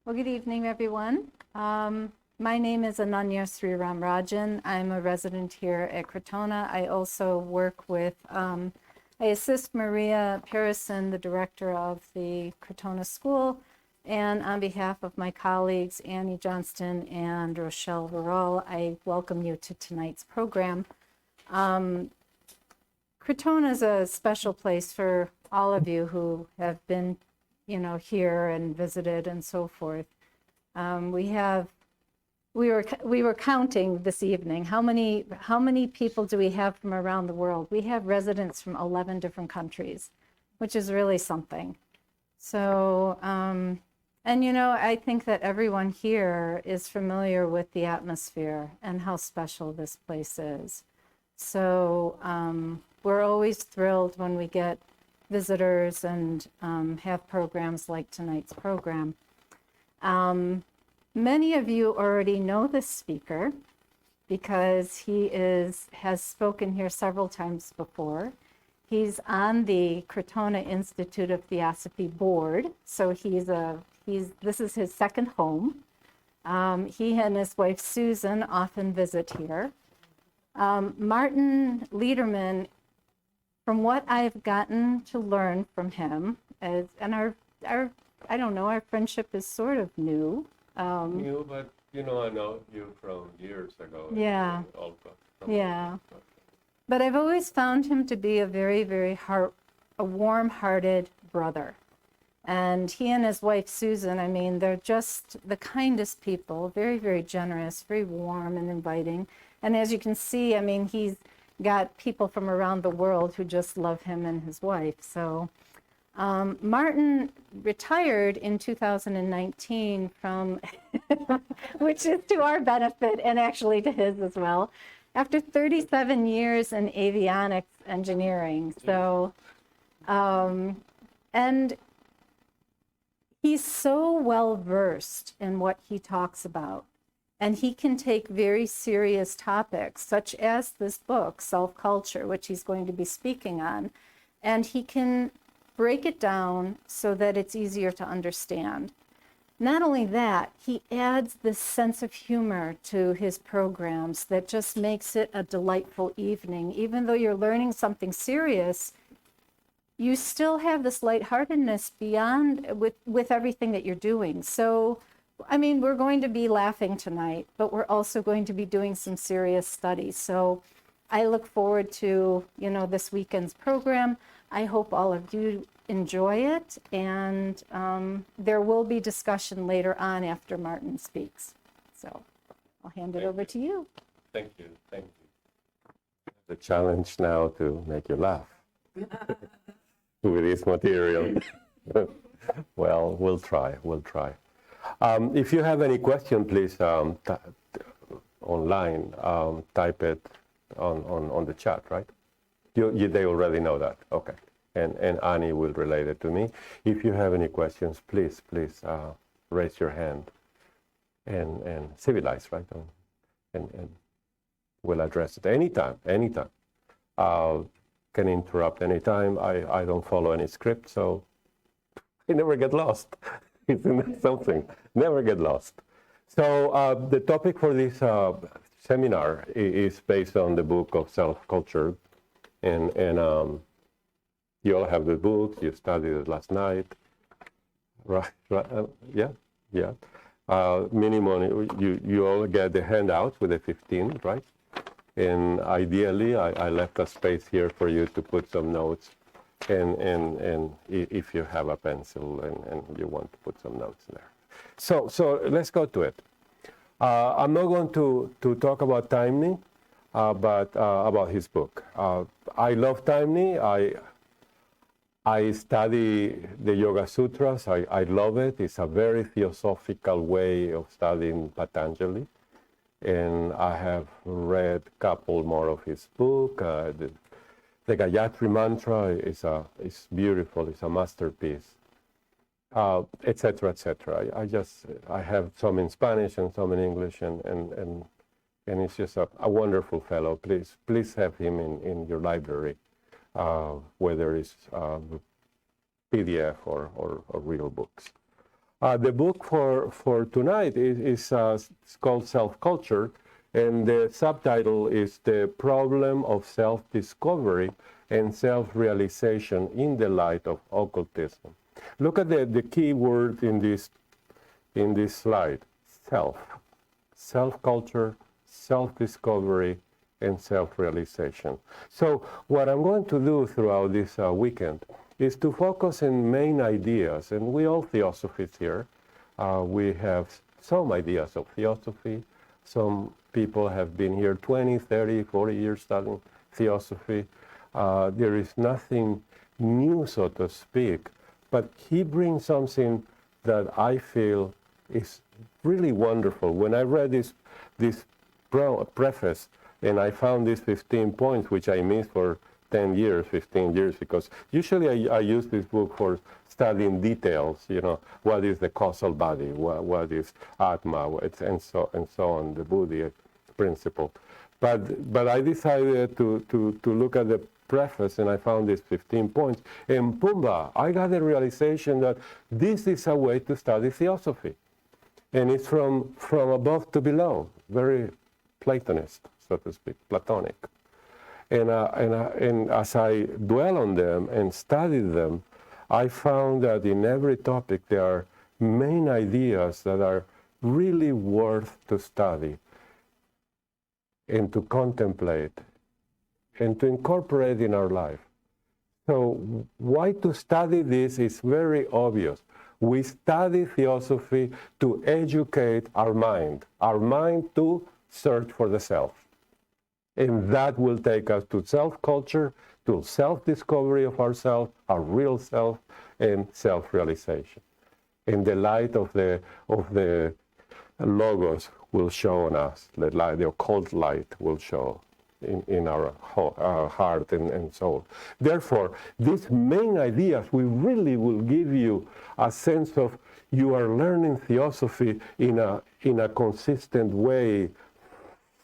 Well, good evening, everyone. My name is Ananya Sriramrajan. I'm a resident here at Crotona. I also work with, I assist Maria Parison, the director of the Crotona School, and on behalf of my colleagues, Annie Johnston and Rochelle Verral, I welcome you to tonight's program. Crotona is a special place for all of you who have been here and visited and so forth. We were counting this evening. How many people do we have from around the world? We have residents from 11 different countries, which is really something. So, and I think that everyone here is familiar with the atmosphere and how special this place is. So we're always thrilled when we get visitors and have programs like tonight's program. Many of you already know this speaker because he has spoken here several times before. He's on the Crotona Institute of Theosophy board, so this is his second home. He and his wife Susan often visit here. Martin Lederman, from what I've gotten to learn from him, and our I don't know, our friendship is sort of new. New, but I know you from years ago. Yeah. Yeah. But I've always found him to be a very, very warm-hearted brother. And he and his wife Susan, I mean, they're just the kindest people, very, very generous, very warm and inviting. And as you can see, I mean, he's got people from around the world who just love him and his wife. So Martin retired in 2019 from, which is to our benefit and actually to his as well, after 37 years in avionics engineering. So, and he's so well versed in what he talks about. And he can take very serious topics, such as this book, Self-Culture, which he's going to be speaking on. And he can break it down so that it's easier to understand. Not only that, he adds this sense of humor to his programs that just makes it a delightful evening. Even though you're learning something serious, you still have this lightheartedness beyond with everything that you're doing. So, I mean, we're going to be laughing tonight, but we're also going to be doing some serious studies. So I look forward to, this weekend's program. I hope all of you enjoy it, and there will be discussion later on after Martin speaks. So I'll hand it over to you. Thank you. The challenge now to make you laugh with this material. Well, we'll try. If you have any question, please online, type it on the chat, right? They already know that, okay. And Annie will relate it to me. If you have any questions, please raise your hand and civilize, right? And we'll address it anytime. Can interrupt anytime. I don't follow any script, so I never get lost. Isn't that something? Never get lost. So the topic for this seminar is based on the book of Self-Culture, and you all have the book. You studied it last night, right? Yeah. Minimum, you all get the handouts with the 15, right? And ideally, I left a space here for you to put some notes. And if you have a pencil and you want to put some notes there. So let's go to it. I'm not going to talk about Taimni, but about his book. I love Taimni. I study the Yoga Sutras. I love it. It's a very theosophical way of studying Patanjali. And I have read a couple more of his book. The Gayatri Mantra is beautiful. It's a masterpiece, etc., etc. I have some in Spanish and some in English, and he's just a wonderful fellow. Please have him in your library, whether it's PDF or real books. The book for tonight is it's called Self-Culture, and the subtitle is The Problem of Self-Discovery and Self-Realization in the Light of Occultism. Look at the key word in this slide: self-culture, self-discovery, and self-realization. So what I'm going to do throughout this weekend is to focus on main ideas, and we all theosophists here. We have some ideas of theosophy. Some people have been here 20, 30, 40 years studying theosophy. There is nothing new, so to speak, but he brings something that I feel is really wonderful. When I read this preface, and I found these 15 points, which I missed for 10 years, 15 years, because usually I use this book for studying details, what is the causal body, what is Atma, and so on, the Buddhist principle. But I decided to look at the preface, and I found these 15 points. And Pumba, I got the realization that this is a way to study theosophy. And it's from above to below, very Platonist, so to speak, Platonic. And as I dwell on them and study them, I found that in every topic there are main ideas that are really worth to study and to contemplate and to incorporate in our life. So why to study this is very obvious. We study theosophy to educate our mind to search for the self. And that will take us to self-culture, to self-discovery of ourself, our real self, and self-realization. In the light of the logos will show on us, the occult light will show in our heart and soul. Therefore, these main ideas really will give you a sense of you are learning theosophy in a consistent way,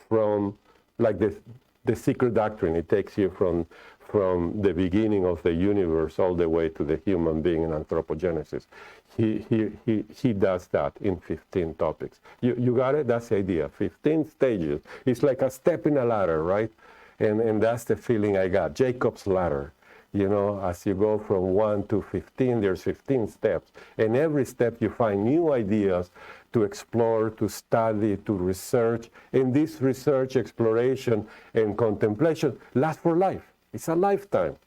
from like the secret doctrine. It takes you from the beginning of the universe all the way to the human being in anthropogenesis. He does that in 15 topics. You got it? That's the idea. 15 stages. It's like a step in a ladder, right? And that's the feeling I got. Jacob's ladder. As you go from 1 to 15, there's 15 steps. And every step you find new ideas to explore, to study, to research. And this research, exploration, and contemplation lasts for life. It's a lifetime.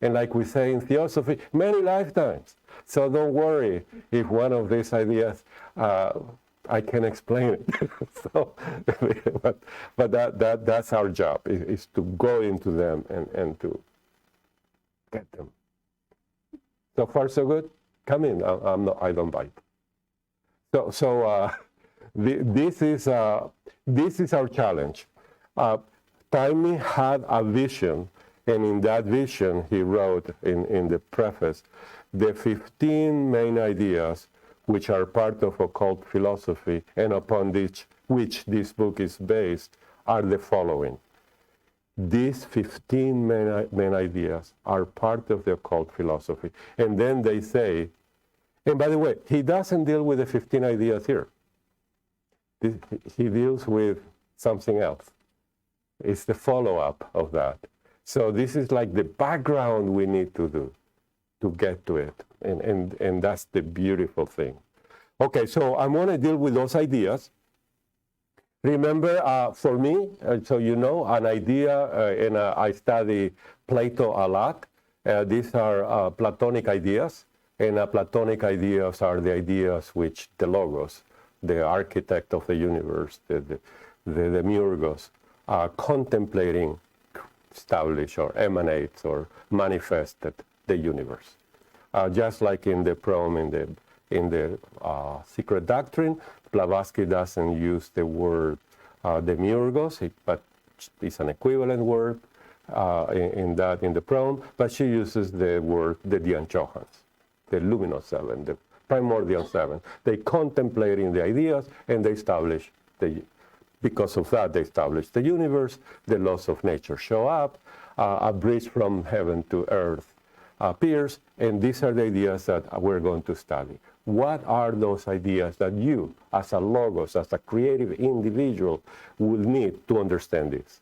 And like we say in theosophy, many lifetimes. So don't worry if one of these ideas, I can explain it. but that's our job, is to go into them and to get them. So far, so good? Come in. I don't bite. This is our challenge. Taimni had a vision, and in that vision, he wrote in the preface the 15 main ideas which are part of occult philosophy, and upon which this book is based, are the following. These 15 main ideas are part of the occult philosophy. And then they say, and by the way, he doesn't deal with the 15 ideas here. He deals with something else. It's the follow-up of that. So this is like the background we need to do to get to it. And that's the beautiful thing. Okay, so I'm going to deal with those ideas. Remember, for me, so you know, an idea, and I study Plato a lot. These are Platonic ideas, and Platonic ideas are the ideas which the Logos, the architect of the universe, the Demiurgos, are contemplating, establish, or emanates, or manifested the universe. Just like in the poem, in the secret doctrine, Blavatsky doesn't use the word Demiurgos, but it's an equivalent word in the poem, but she uses the word the Dianchohans, the luminous seven, the primordial seven. They contemplating the ideas, and they establish because of that, they establish the universe, the laws of nature show up, a bridge from heaven to earth peers, and these are the ideas that we're going to study. What are those ideas that you, as a logos, as a creative individual, will need to understand this?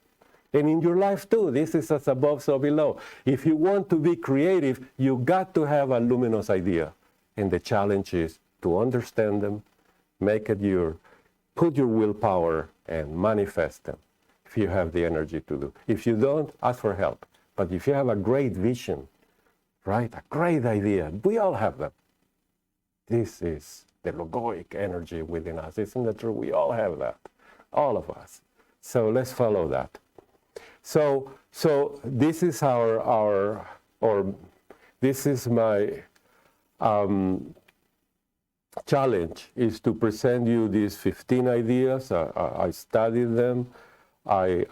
And in your life too, this is as above, so below. If you want to be creative, you got to have a luminous idea. And the challenge is to understand them, make it put your willpower and manifest them if you have the energy to do. If you don't, ask for help. But if you have a great vision, right, a great idea, we all have them. This is the logoic energy within us. Isn't that true? We all have that, all of us. So let's follow that. So this is this is my challenge, is to present you these 15 ideas. I studied them. I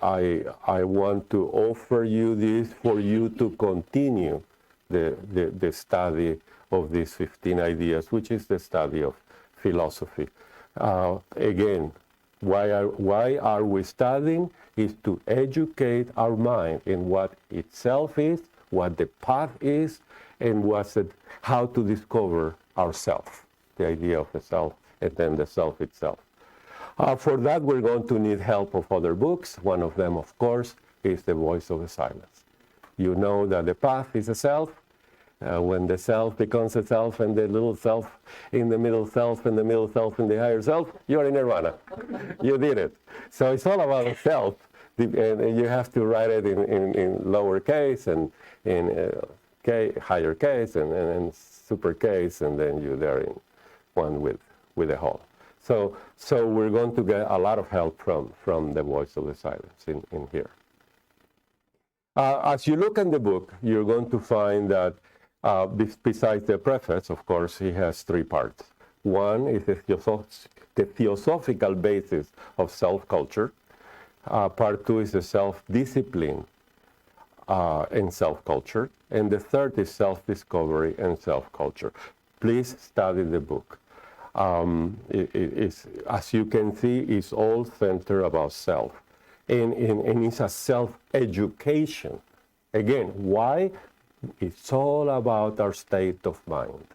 want to offer you this for you to continue the study of these 15 ideas, which is the study of philosophy. Again, why are we studying? Is to educate our mind in what itself is, what the path is, and how to discover ourself, the idea of the self, and then the self itself. For that, we're going to need help of other books. One of them, of course, is The Voice of the Silence. You know that the path is a self. When the self becomes a self, and the little self in the middle self, and the middle self in the higher self, you're in nirvana. You did it. So it's all about the self, and you have to write it in lower case, and in higher case, and super case, and then you're there in one with a whole. So we're going to get a lot of help from The Voice of the Silence in here. As you look in the book, you're going to find that besides the preface, of course, he has 3 parts. One is the theosophical basis of self-culture. Part 2 is the self-discipline and self-culture. And the third is self-discovery and self-culture. Please study the book. As you can see, it's all centered about self. And it's a self-education. Again, why? It's all about our state of mind.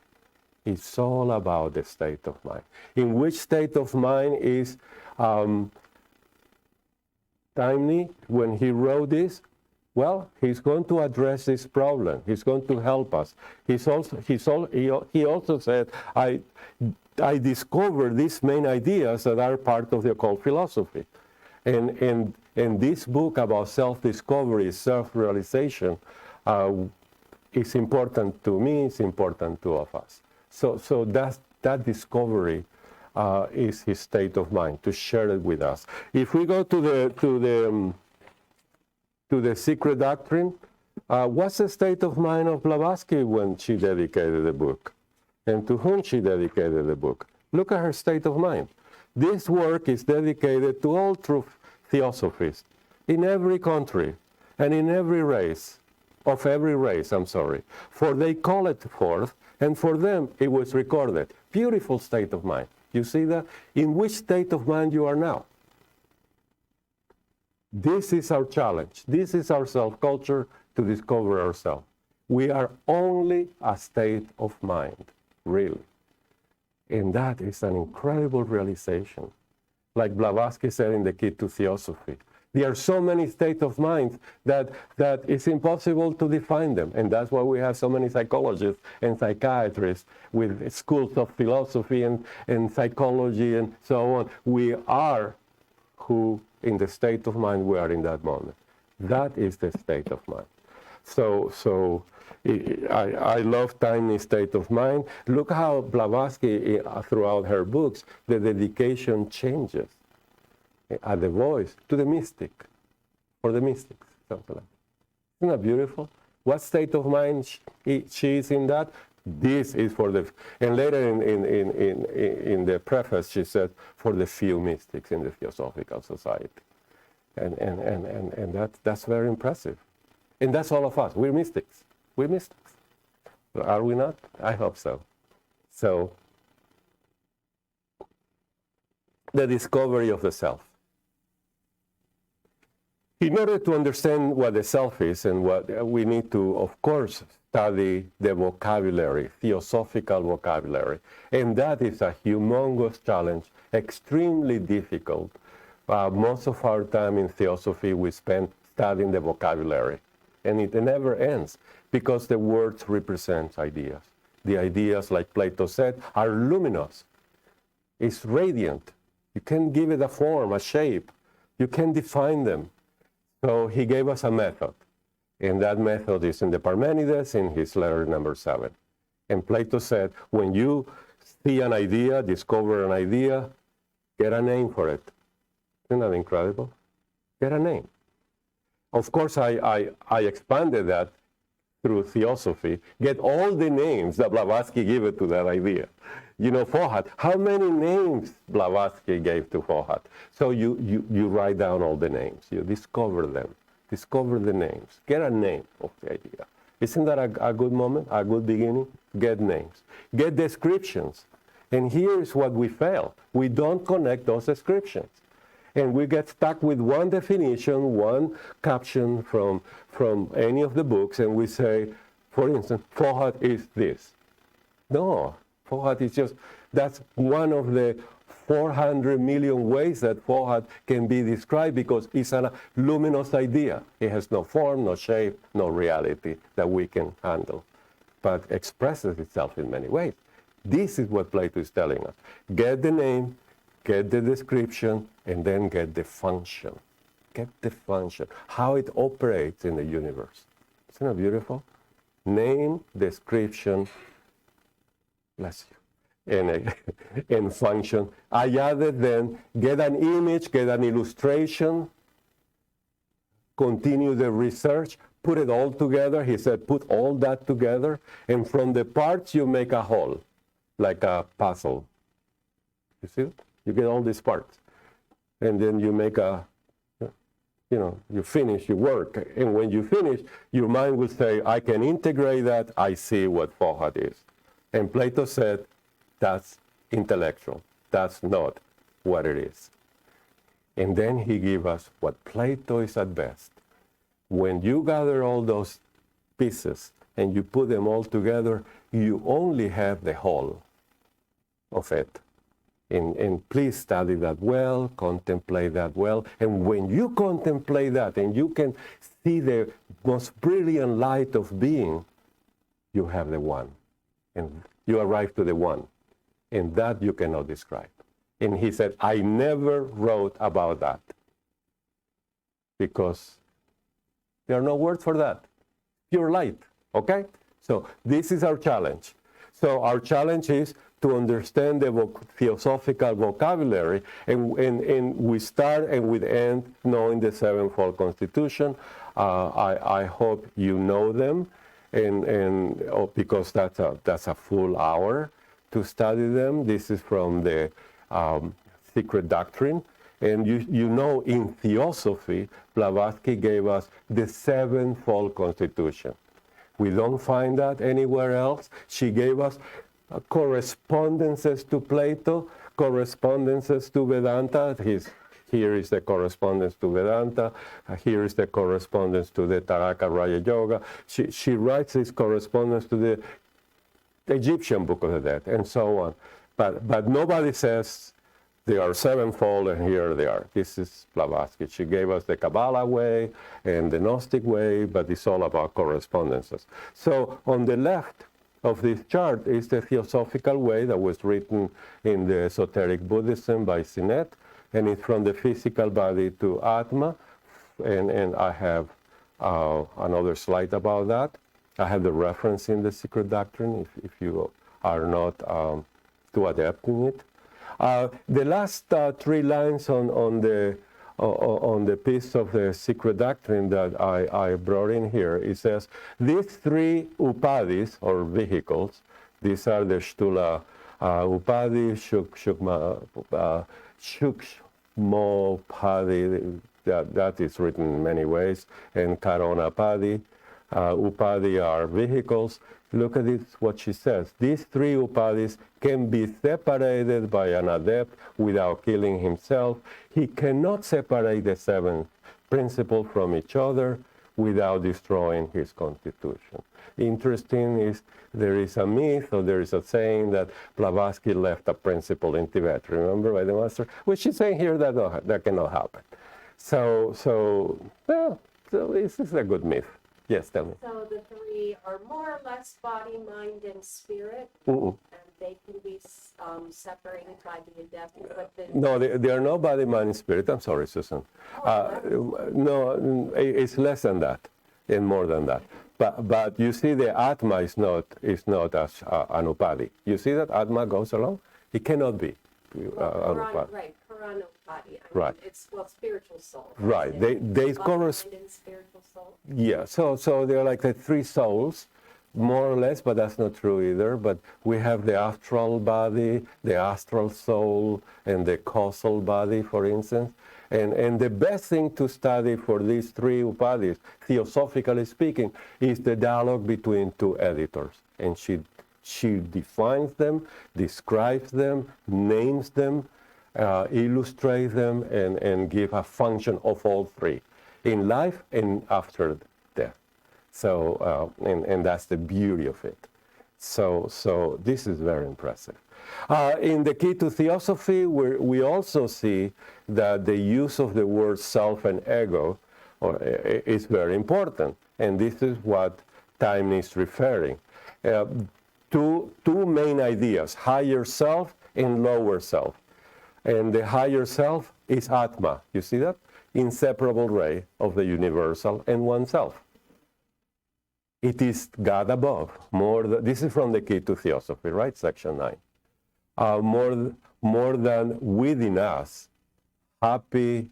It's all about the state of mind. In which state of mind is Taimni, when he wrote this? Well, he's going to address this problem. He's going to help us. He also said, I discovered these main ideas that are part of the occult philosophy. And this book about self-discovery, self-realization, is important to me, it's important to all of us. So that discovery is his state of mind, to share it with us. If we go to the secret doctrine, what's the state of mind of Blavatsky when she dedicated the book? And to whom she dedicated the book? Look at her state of mind. This work is dedicated to all true theosophists in every country and in every race. Of every race, for they call it forth, and for them it was recorded. Beautiful state of mind. You see that? In which state of mind you are now? This is our challenge. This is our self-culture, to discover ourselves. We are only a state of mind, really. And that is an incredible realization. Like Blavatsky said in The Key to Theosophy, there are so many states of mind that it's impossible to define them. And that's why we have so many psychologists and psychiatrists with schools of philosophy and psychology and so on. We are who, in the state of mind we are in that moment. That is the state of mind. So I love Taimni's state of mind. Look how Blavatsky, throughout her books, the dedication changes. At the voice, to the mystic, for the mystics, something like that. Isn't that beautiful? What state of mind she is in that? This is for the, and later in the preface she said, for the few mystics in the Theosophical Society. And that's very impressive. And that's all of us. We're mystics. We're mystics. Are we not? I hope so. So, the discovery of the self. In order to understand what the self is and what we need to, of course, study the vocabulary, theosophical vocabulary. And that is a humongous challenge, extremely difficult. Most of our time in theosophy we spend studying the vocabulary. And it never ends because the words represent ideas. The ideas, like Plato said, are luminous. It's radiant. You can give it a form, a shape. You can define them. So he gave us a method, and that method is in the Parmenides in his letter number 7. And Plato said, when you see an idea, discover an idea, get a name for it. Isn't that incredible? Get a name. Of course, I expanded that through theosophy. Get all the names that Blavatsky gave it to that idea. You know, Fohat, how many names Blavatsky gave to Fohat? So you write down all the names. You discover them. Discover the names. Get a name of the idea. Isn't that a good moment, a good beginning? Get names. Get descriptions. And here's what we fail. We don't connect those descriptions. And we get stuck with one definition, one caption from any of the books, and we say, for instance, Fohat is this. No, Fohat is just, that's one of the 400 million ways that Fohat can be described because it's a luminous idea. It has no form, no shape, no reality that we can handle, but expresses itself in many ways. This is what Plato is telling us. Get the name, get the description, and then get the function. Get the function, how it operates in the universe. Isn't that beautiful? Name, description, bless you, and function. I added then, get an image, get an illustration, continue the research, put it all together. He said, put all that together, and from the parts you make a whole, like a puzzle. You see it? You get all these parts. And then you make you finish your work. And when you finish, your mind will say, I can integrate that, I see what Fohat is. And Plato said, that's intellectual. That's not what it is. And then he gave us what Plato is at best. When you gather all those pieces and you put them all together, you only have the whole of it. And please study that well, contemplate that well. And when you contemplate that and you can see the most brilliant light of being, you have the one. And you arrive to the one. And that you cannot describe. And he said, I never wrote about that. Because there are no words for that. Pure light, okay? So this is our challenge. So our challenge is to understand the theosophical vocabulary, and we start and we end knowing the sevenfold constitution. I hope you know them, and because that's a full hour to study them. This is from the Secret Doctrine, and you know in theosophy, Blavatsky gave us the sevenfold constitution. We don't find that anywhere else. She gave us correspondences to Plato, correspondences to Vedanta. Here is the correspondence to Vedanta. Here is the correspondence to the Taraka Raya Yoga. She writes this correspondence to the Egyptian Book of the Dead, and so on. But nobody says they are sevenfold, and here they are. This is Blavatsky. She gave us the Kabbalah way and the Gnostic way, but it's all about correspondences. So on the left of this chart is the theosophical way that was written in the esoteric Buddhism by Sinet, and it's from the physical body to Atma, and I have another slide about that. I have the reference in the Secret Doctrine if you are not too adept in it. The last 3 lines on the piece of the Secret Doctrine that I brought in here, it says, these 3 upadis, or vehicles, these are the Shtula upadi, Shukshmopadi, that is written in many ways, and Karonapadi. Upadi are vehicles. Look at this, what she says. These 3 upadis can be separated by an adept without killing himself. He cannot separate the 7th principle from each other without destroying his constitution. Interesting is there is a myth or there is a saying that Blavatsky left a principle in Tibet, remember, by the master, which is saying here that that cannot happen. So this is a good myth. Yes, tell me. So the three are more or less body, mind, and spirit, Mm-mm. and they can be separated by the adaptive. But No, they are not body, mind, and spirit. I'm sorry, Susan. No, it's less than that and more than that. But you see, the Atma is not as an upadhi. You see that Atma goes along? It cannot be an upadhi. Right, Puranopati. Right. It's spiritual soul. Right. Body, They correspond. mind, and spiritual soul. Yeah. So they're like the three souls, more or less, but that's not true either. But we have the astral body, the astral soul, and the causal body, for instance. And the best thing to study for these three upadhis, theosophically speaking, is the dialogue between two editors. And she defines them, describes them, names them, illustrates them, and give a function of all three, in life and after death. So, and that's the beauty of it. So this is very impressive. In the Key to Theosophy, we also see that the use of the word self and ego is very important. And this is what Taimni is referring. Two main ideas, higher self and lower self. And the higher self is Atma. You see that? Inseparable ray of the universal and oneself. It is God above. This is from the Key to Theosophy, right? Section 9. More than within us, happy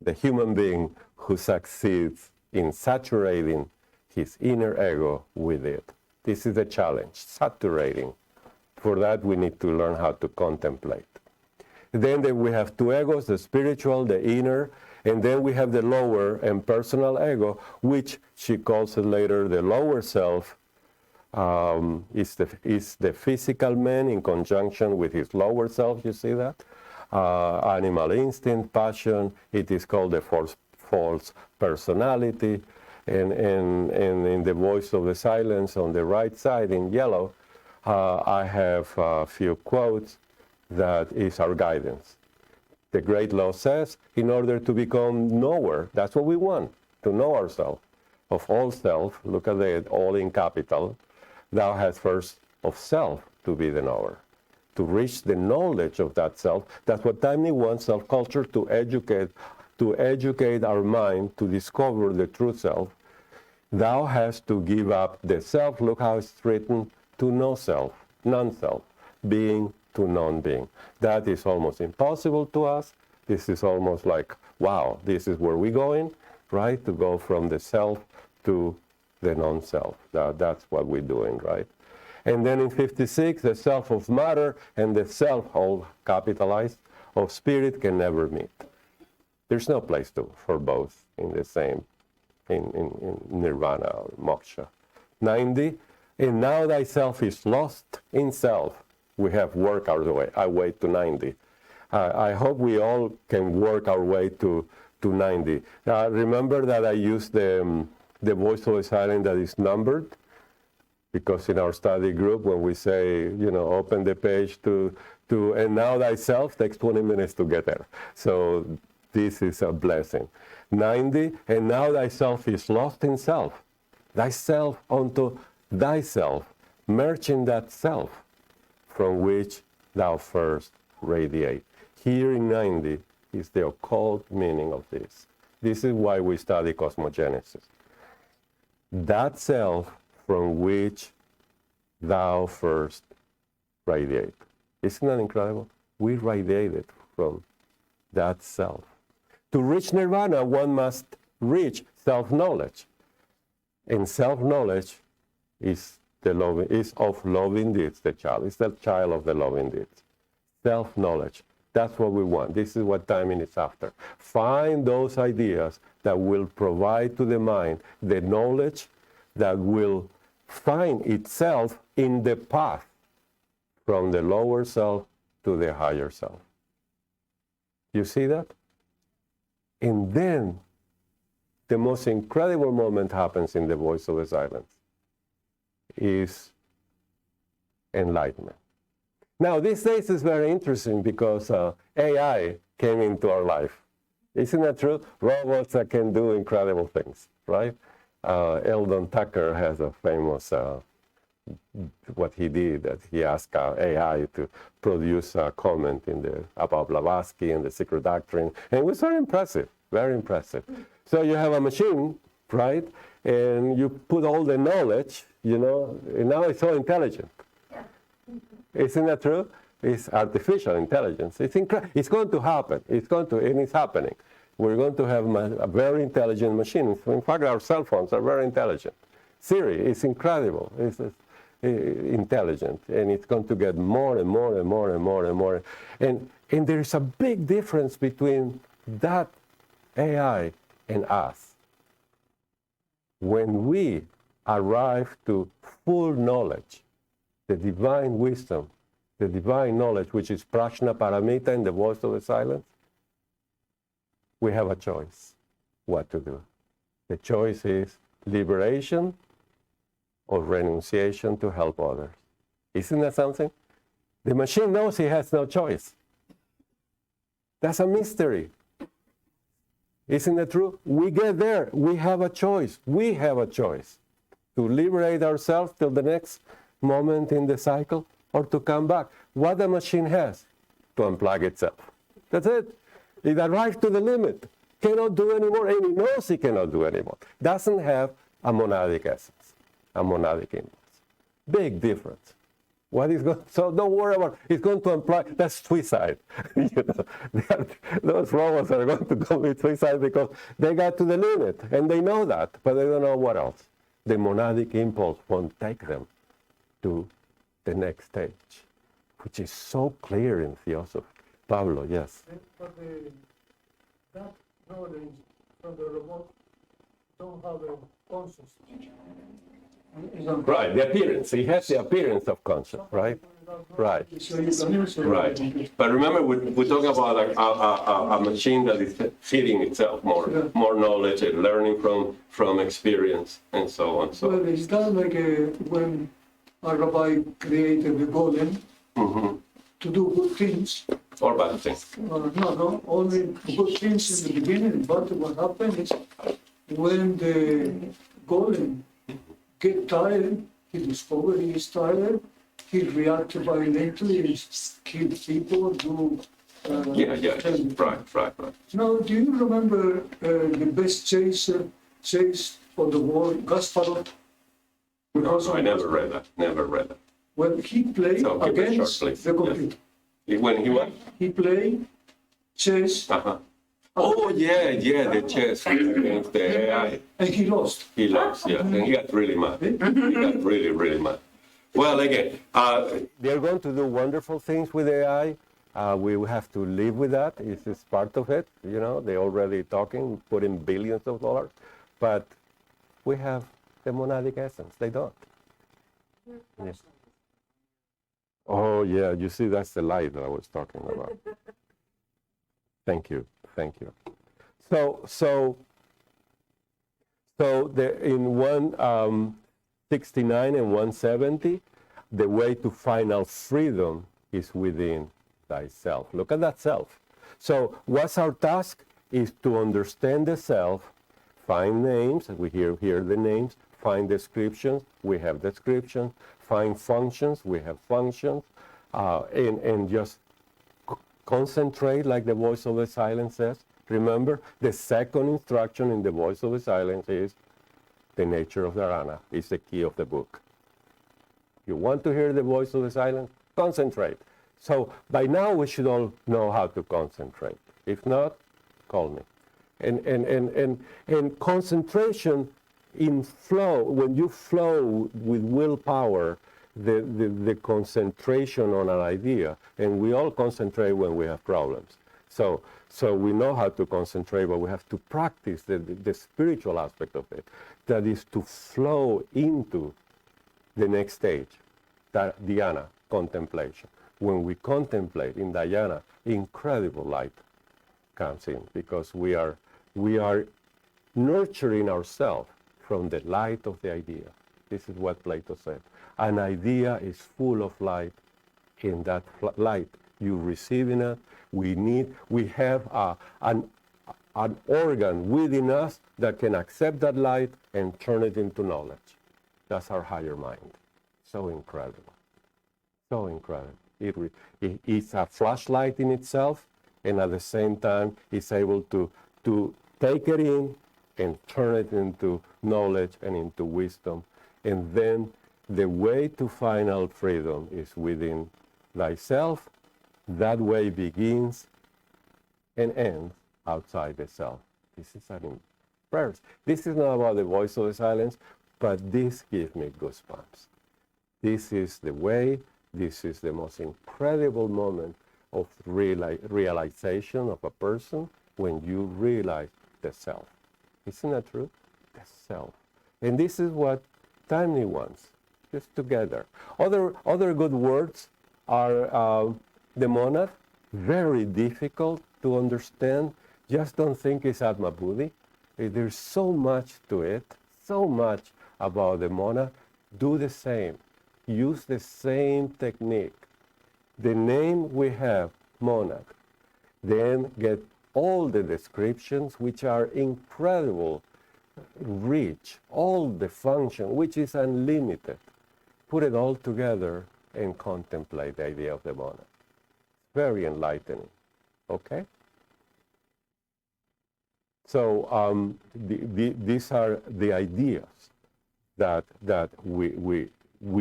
the human being who succeeds in saturating his inner ego with it. This is the challenge, saturating. For that, we need to learn how to contemplate. Then we have two egos, the spiritual, the inner, and then we have the lower and personal ego, which she calls it later the lower self, is the physical man in conjunction with his lower self, you see that? Animal instinct, passion, it is called the false personality, and in the voice of the silence on the right side in yellow, I have a few quotes that is our guidance. The great law says, in order to become knower, that's what we want, to know ourselves. Of all self, look at it, all in capital, thou hast first of self to be the knower. To reach the knowledge of that self, that's what Taimni wants self-culture to educate our mind to discover the true self. Thou hast to give up the self, look how it's written, to no self, non-self, being to non-being. That is almost impossible to us. This is almost like, wow, this is where we're going, right? To go from the self to the non-self. That's what we're doing, right? And then in 56, the self of matter and the self, all capitalized, of spirit can never meet. There's no place for both in the same, in nirvana or moksha. 90, and now thyself is lost in self. We have worked our way to 90. I hope we all can work our way to 90. Remember that I used the voice of the silent that is numbered, because in our study group, when we say, open the page to and now thyself, takes 20 minutes to get there. So this is a blessing. 90, and now thyself is lost in self. Thyself unto thyself, merging that self from which thou first radiate. Here in 90 is the occult meaning of this. This is why we study cosmogenesis. That self from which thou first radiate. Isn't that incredible? We radiated from that self. To reach nirvana, one must reach self-knowledge. And self-knowledge is of loving deeds, the child. It's the child of the loving deeds. Self-knowledge. That's what we want. This is what Taimni is after. Find those ideas that will provide to the mind the knowledge that will find itself in the path from the lower self to the higher self. You see that? And then the most incredible moment happens in the voice of the silence, is enlightenment. Now, these days is very interesting because AI came into our life. Isn't that true? Robots that can do incredible things, right? Eldon Tucker has a famous, what he did, that he asked AI to produce a comment about Blavatsky and the secret doctrine. And it was very impressive, very impressive. So you have a machine, right? And you put all the knowledge, and now it's so intelligent. Isn't that true? It's artificial intelligence. It's going to happen. And it's happening. We're going to have a very intelligent machine. In fact, our cell phones are very intelligent. Siri is incredible. It's intelligent, and it's going to get more and more and more and more and more. And there's a big difference between that AI and us. When we arrive to full knowledge, the divine wisdom, the divine knowledge, which is prajna paramita in the voice of the silence, we have a choice what to do. The choice is liberation or renunciation to help others. Isn't that something? The machine knows he has no choice. That's a mystery. Isn't that true? We get there. We have a choice. We have a choice to liberate ourselves till the next moment in the cycle or to come back. What the machine has to unplug itself. That's it. It arrived to the limit. Cannot do anymore, and he knows he cannot do anymore. Doesn't have a monadic essence, a monadic impulse. Big difference. What is going? So don't worry about it. It's going to imply that's suicide. Those robots are going to commit suicide because they got to the limit, and they know that, but they don't know what else. The monadic impulse won't take them to the next stage, which is so clear in theosophy. Pablo, yes. But that knowledge from the robot don't have a consciousness. Right, the appearance. He has the appearance of conscience, right? Right. Right. But remember, we're talking about a machine that is feeding itself more knowledge and learning from experience and so on. So. Well, it's not like when a rabbi created the golem to do good things. Or bad things. No, only good things in the beginning. But what happened is when the golem get tired, he discovered he is tired, he reacted violently, he kill people, do... Right. Now, do you remember the best chase for the war, Kasparov? No, I never read that. Well, he played against the computer. Yes. When he what? He played chess. Oh, yeah, the chess against the AI. And he lost. He lost, yeah. And he got really mad. He got really, really mad. Well, again, they're going to do wonderful things with AI. We have to live with that. It's part of it. They're already talking, putting billions of dollars. But we have the monadic essence. They don't. Yeah. Oh, yeah. You see, that's the light that I was talking about. Thank you. So in 169 and 170, the way to final freedom is within thyself. Look at that self. So what's our task? Is to understand the self, find names, we hear the names, find descriptions, we have descriptions, find functions, we have functions, and just concentrate like the voice of the silence says. Remember, the second instruction in the voice of the silence is the nature of dharana. It's the key of the book. You want to hear the voice of the silence? Concentrate. So by now we should all know how to concentrate. If not, call me. And concentration in flow, when you flow with willpower, the concentration on an idea, and we all concentrate when we have problems. So we know how to concentrate, but we have to practice the spiritual aspect of it. That is to flow into the next stage, that dhyana, contemplation. When we contemplate in dhyana, incredible light comes in because we are we are nurturing ourselves from the light of the idea. This is what Plato said. An idea is full of light. In that light, you receiving it. We have an organ within us that can accept that light and turn it into knowledge. That's our higher mind. So incredible. So incredible. It's a flashlight in itself, and at the same time, it's able to take it in and turn it into knowledge and into wisdom. And then the way to final freedom is within thyself. That way begins and ends outside the self. This is an verse. This is not about the voice of the silence, but this gives me goosebumps. This is the way, this is the most incredible moment of realization of a person when you realize the self. Isn't that true? The self. And this is what Taimni wants, just together. Other good words are the monad, very difficult to understand. Just don't think it's Atma Buddhi. There's so much to it, so much about the monad. Do the same. Use the same technique. The name we have, monad, then get all the descriptions, which are incredible, rich, all the function, which is unlimited. Put it all together and contemplate the idea of the monad. Very enlightening. Okay? So these are the ideas that we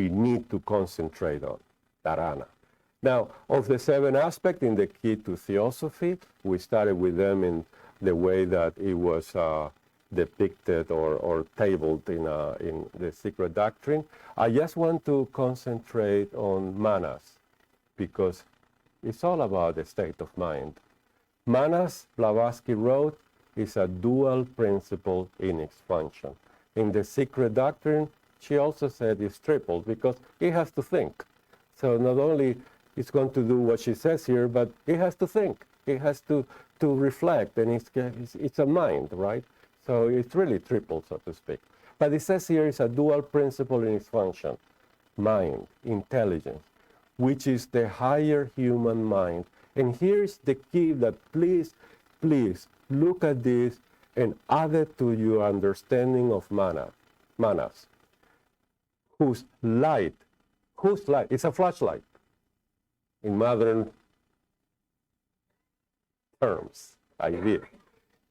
need to concentrate on, dharana. Now, of the 7 aspects in the key to theosophy, we started with them in the way that it was depicted or tabled in the secret doctrine. I just want to concentrate on manas, because it's all about the state of mind. Manas, Blavatsky wrote, is a dual principle in its function. In the secret doctrine, she also said it's triple, because it has to think. So not only it's going to do what she says here, but it has to think. It has to reflect, and it's a mind, right? So it's really triple, so to speak. But it says here it's a dual principle in its function. Mind, intelligence, which is the higher human mind. And here's the key that please look at this and add it to your understanding of manas. Whose light, it's a flashlight in modern terms, idea.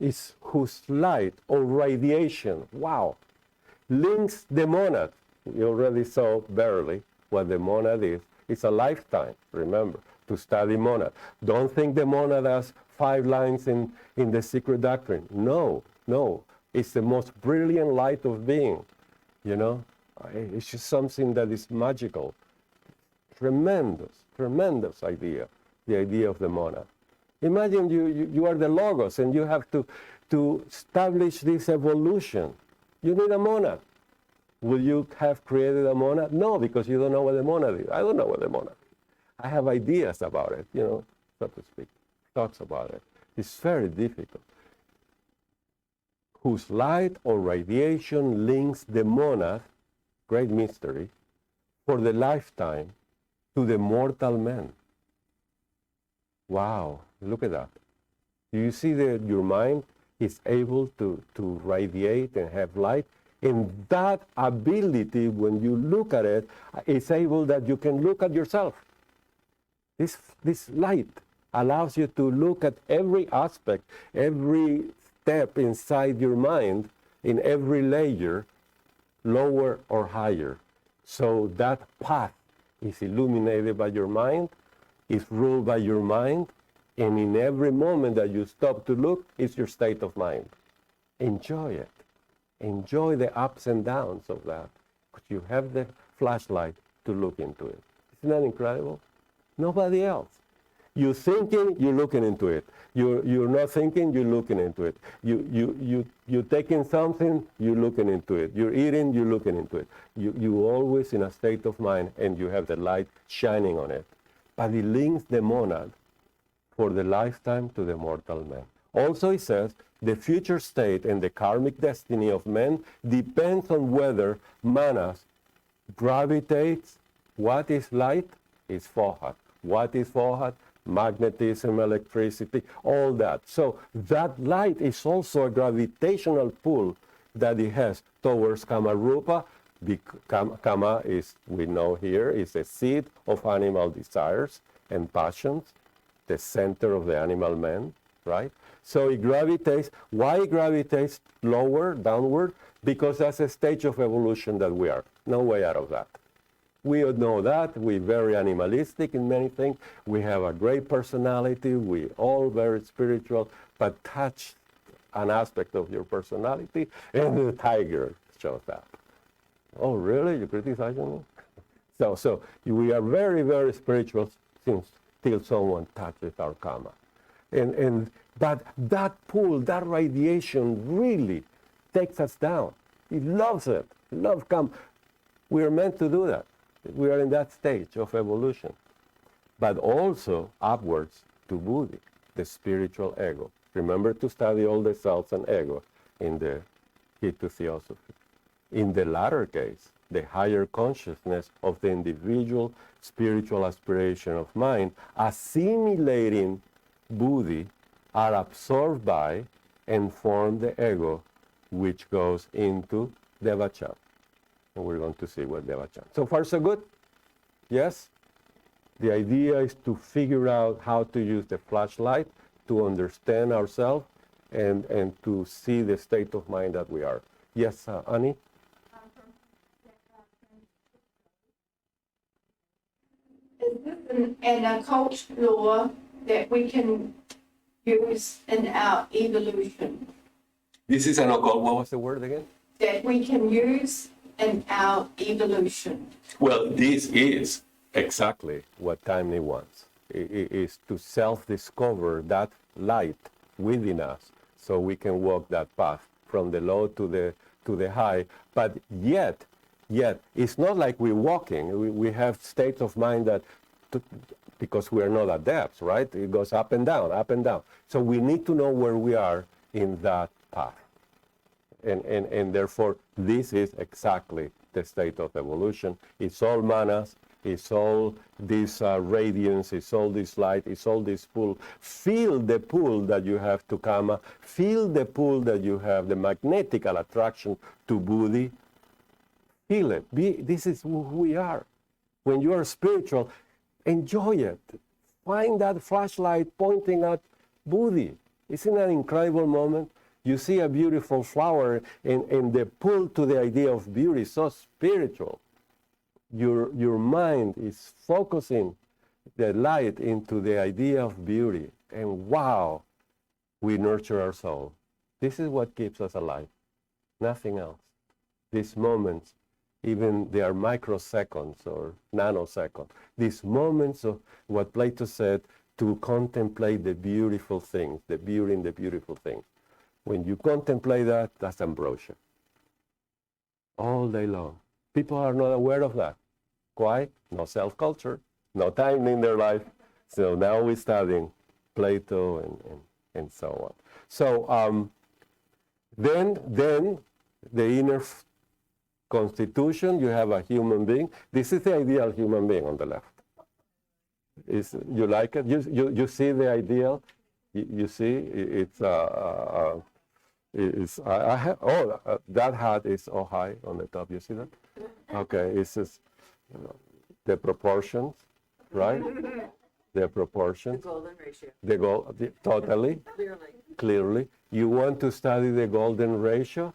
Is whose light or radiation, wow, links the monad. You already saw barely what the monad is. It's a lifetime, remember, to study monad. Don't think the monad has 5 lines in the secret doctrine. No. It's the most brilliant light of being, you know. It's just something that is magical. Tremendous idea, the idea of the monad. Imagine you are the logos and you have to establish this evolution. You need a monad. Will you have created a monad? No, because you don't know what the monad is. I don't know what the monad is. I have ideas about it, you know, so to speak, thoughts about it. It's very difficult. Whose light or radiation links the monad, great mystery, for the lifetime to the mortal man. Wow, look at that. Do you see that your mind is able to radiate and have light? And that ability, when you look at it, is able that you can look at yourself. This light allows you to look at every aspect, every step inside your mind, in every layer, lower or higher. So that path is illuminated by your mind, is ruled by your mind, and in every moment that you stop to look, it's your state of mind. Enjoy it. Enjoy the ups and downs of that, because you have the flashlight to look into it. Isn't that incredible? Nobody else. You're thinking, you're looking into it. You're not thinking, you're looking into it. You're taking something, you're looking into it. You're eating, you're looking into it. You're always in a state of mind, and you have the light shining on it. But it links the monad for the lifetime to the mortal man. Also, he says, the future state and the karmic destiny of men depends on whether manas gravitates. What is light? Is Fohat. What is Fohat? Magnetism, electricity, all that. So that light is also a gravitational pull that it has towards Kama Rupa. Kama is, we know here, is the seed of animal desires and passions, the center of the animal man, right? So it gravitates. Why it gravitates lower, downward? Because that's a stage of evolution that we are. No way out of that. We know that. We're very animalistic in many things. We have a great personality. We all very spiritual, but touch an aspect of your personality, and the tiger shows up. Oh, really? You criticizing me? So we are very, very spiritual till someone touches our karma. But that pull, that radiation really takes us down. It loves it. Love karma. We are meant to do that. We are in that stage of evolution. But also upwards to Buddhi, the spiritual ego. Remember to study all the selves and ego in the key to theosophy. In the latter case, the higher consciousness of the individual spiritual aspiration of mind, assimilating Buddhi, are absorbed by and form the ego, which goes into Devachan. And we're going to see what Devachan. So far, so good? Yes? The idea is to figure out how to use the flashlight to understand ourselves and to see the state of mind that we are. Yes, Annie? Is this an occult law that we can use in our evolution? This is an occult. What was the word again? That we can use in our evolution. Well, this is exactly what Taimni wants. It is to self-discover that light within us so we can walk that path from the low to the high. But yet, it's not like we're walking. We have states of mind that, because we are not adepts, right? It goes up and down, up and down. So we need to know where we are in that path. And therefore, this is exactly the state of evolution. It's all manas, it's all this radiance, it's all this light, it's all this pull. Feel the pull that you have to Kama, feel the pull that you have, the magnetical attraction to Buddhi. Feel it. This is who we are. When you are spiritual, enjoy it. Find that flashlight pointing at Buddhi. Isn't that an incredible moment? You see a beautiful flower, and the pull to the idea of beauty is so spiritual. Your mind is focusing the light into the idea of beauty. And wow, we nurture our soul. This is what keeps us alive. Nothing else. These moments, even they are microseconds or nanoseconds. These moments of what Plato said, to contemplate the beautiful things, the beauty in the beautiful things. When you contemplate that, that's ambrosia. All day long. People are not aware of that. Why? No self-culture, no time in their life. So now we're studying Plato and so on. So then the inner constitution, you have a human being. This is the ideal human being on the left. You like it? You see the ideal? You see? It's that hat is so high on the top. You see that? Okay, it's just the proportions, right? The proportions. The golden ratio. Totally. Clearly. You want to study the golden ratio?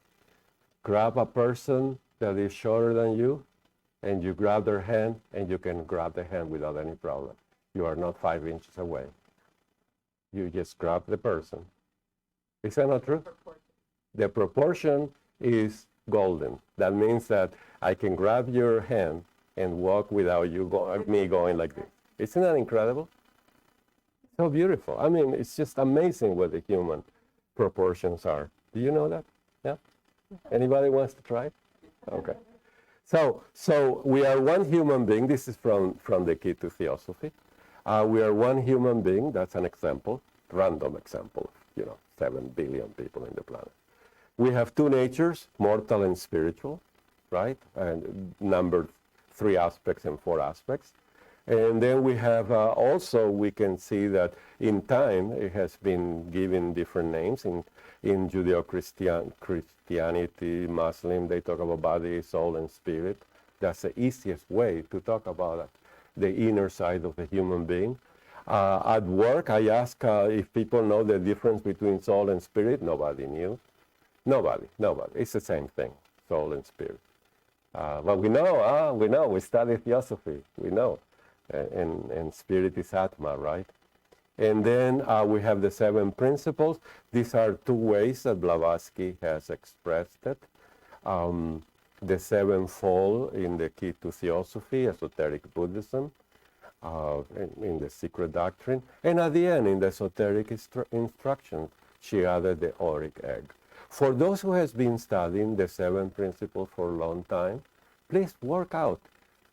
Grab a person that is shorter than you, and you grab their hand, and you can grab the hand without any problem. You are not 5 inches away. You just grab the person. Is that not true? The proportion is golden. That means that I can grab your hand and walk without me going like this. Isn't that incredible? So beautiful. I mean, it's just amazing what the human proportions are. Do you know that? Yeah? Anybody wants to try it? Okay. So we are one human being. This is from the key to theosophy. We are one human being. That's an example, random example, 7 billion people in the planet. We have two natures, mortal and spiritual, right? And numbered 3 aspects and 4 aspects. And then we have also, we can see that in time, it has been given different names. In Judeo-Christianity, Muslim, they talk about body, soul, and spirit. That's the easiest way to talk about the inner side of the human being. At work, I ask if people know the difference between soul and spirit. Nobody knew. Nobody. It's the same thing, soul and spirit. But we know, we study theosophy, we know. And spirit is Atma, right? And then we have the 7 principles. These are 2 ways that Blavatsky has expressed it. The 7-fold in the Key to Theosophy, esoteric Buddhism, in the Secret Doctrine. And at the end, in the esoteric instructions, she added the auric egg. For those who has been studying the 7 principles for a long time, please work out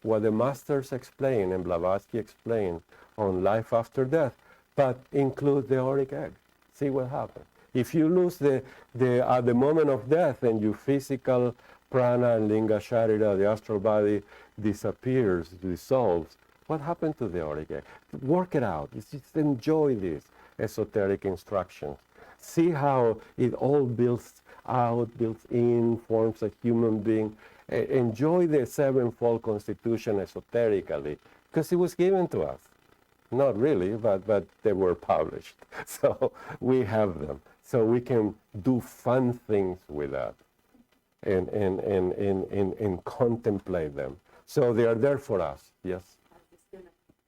what the masters explain and Blavatsky explained on life after death, but include the auric egg. See what happens. If you lose at the moment of death and your physical prana and linga sharira, the astral body disappears, dissolves, what happened to the auric egg? Work it out. Just enjoy these esoteric instructions. See how it all builds out, builds in, forms a human being. Enjoy the 7-fold constitution esoterically, because it was given to us. Not really, but they were published. So we have them. So we can do fun things with that and contemplate them. So they are there for us. Yes?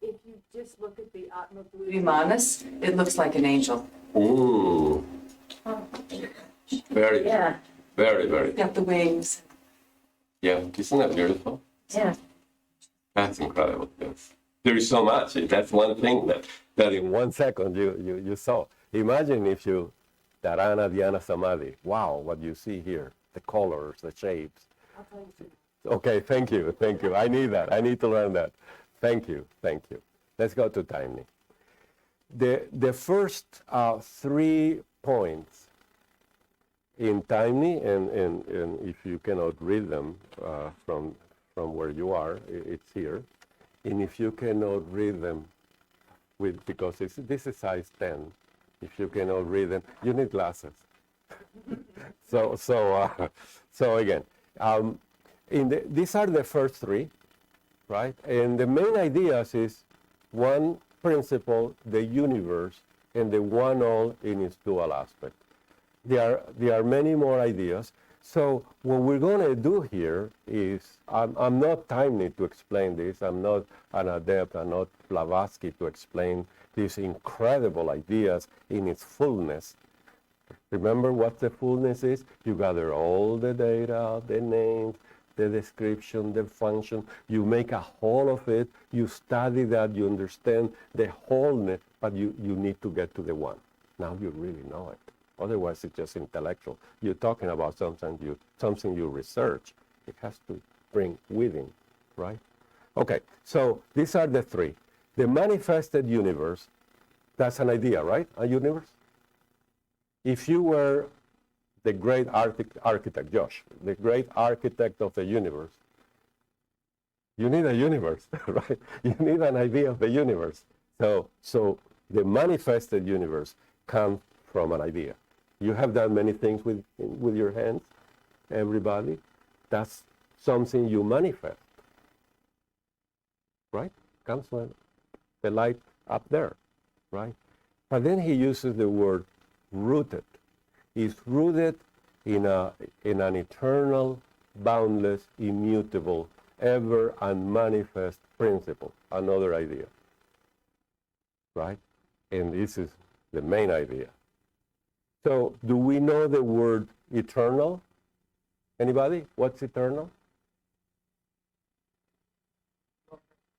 If you just look at the Atma Manas, it looks like an angel. Ooh. Very, Yeah. very, very. Got the wings. Yeah, isn't that beautiful? Yeah. That's incredible. Yes. There is so much. That's one thing that in 1 second you saw. Imagine if you, Dharana, Dhyana, Samadhi. Wow, what you see here, the colors, the shapes. Okay, thank you. I need that. I need to learn that. Thank you. Let's go to Taimni. The first 3 points in Taimni, and if you cannot read them from where you are, it's here. And if you cannot read them, because this is size 10, if you cannot read them, you need glasses. So again, these are the first 3, right? And the main ideas is 1 principle, the universe, and the one all in its dual aspect. There are many more ideas. So what we're going to do here is, I'm not Taimni to explain this. I'm not an adept. I'm not Blavatsky to explain these incredible ideas in its fullness. Remember what the fullness is? You gather all the data, the names, the description, the function. You make a whole of it. You study that. You understand the wholeness, but you need to get to the one. Now you really know it. Otherwise, it's just intellectual. You're talking about something you research. It has to bring within, right? Okay, so these are the 3. The manifested universe, that's an idea, right? A universe? If you were the great architect, Josh, the great architect of the universe, you need a universe, right? You need an idea of the universe. So the manifested universe comes from an idea. You have done many things with your hands, everybody. That's something you manifest, right? Comes when the light up there, right? But then he uses the word rooted. It's rooted in an eternal, boundless, immutable, ever unmanifest principle, another idea, right? And this is the main idea. So, do we know the word eternal? Anybody? What's eternal?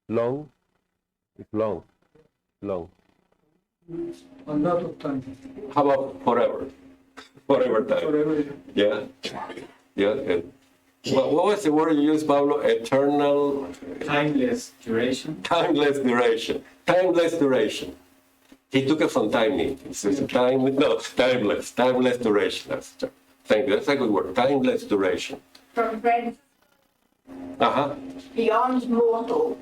Long? It's long. Long. A lot of time. How about forever? Forever time. Forever. Yeah. And what was the word you used, Pablo? Eternal. Timeless duration. Timeless duration. Timeless duration. He took it from Taimni. It's timeless duration. Thank you. That's a good word. Timeless duration. From friends Uh-huh. beyond mortal.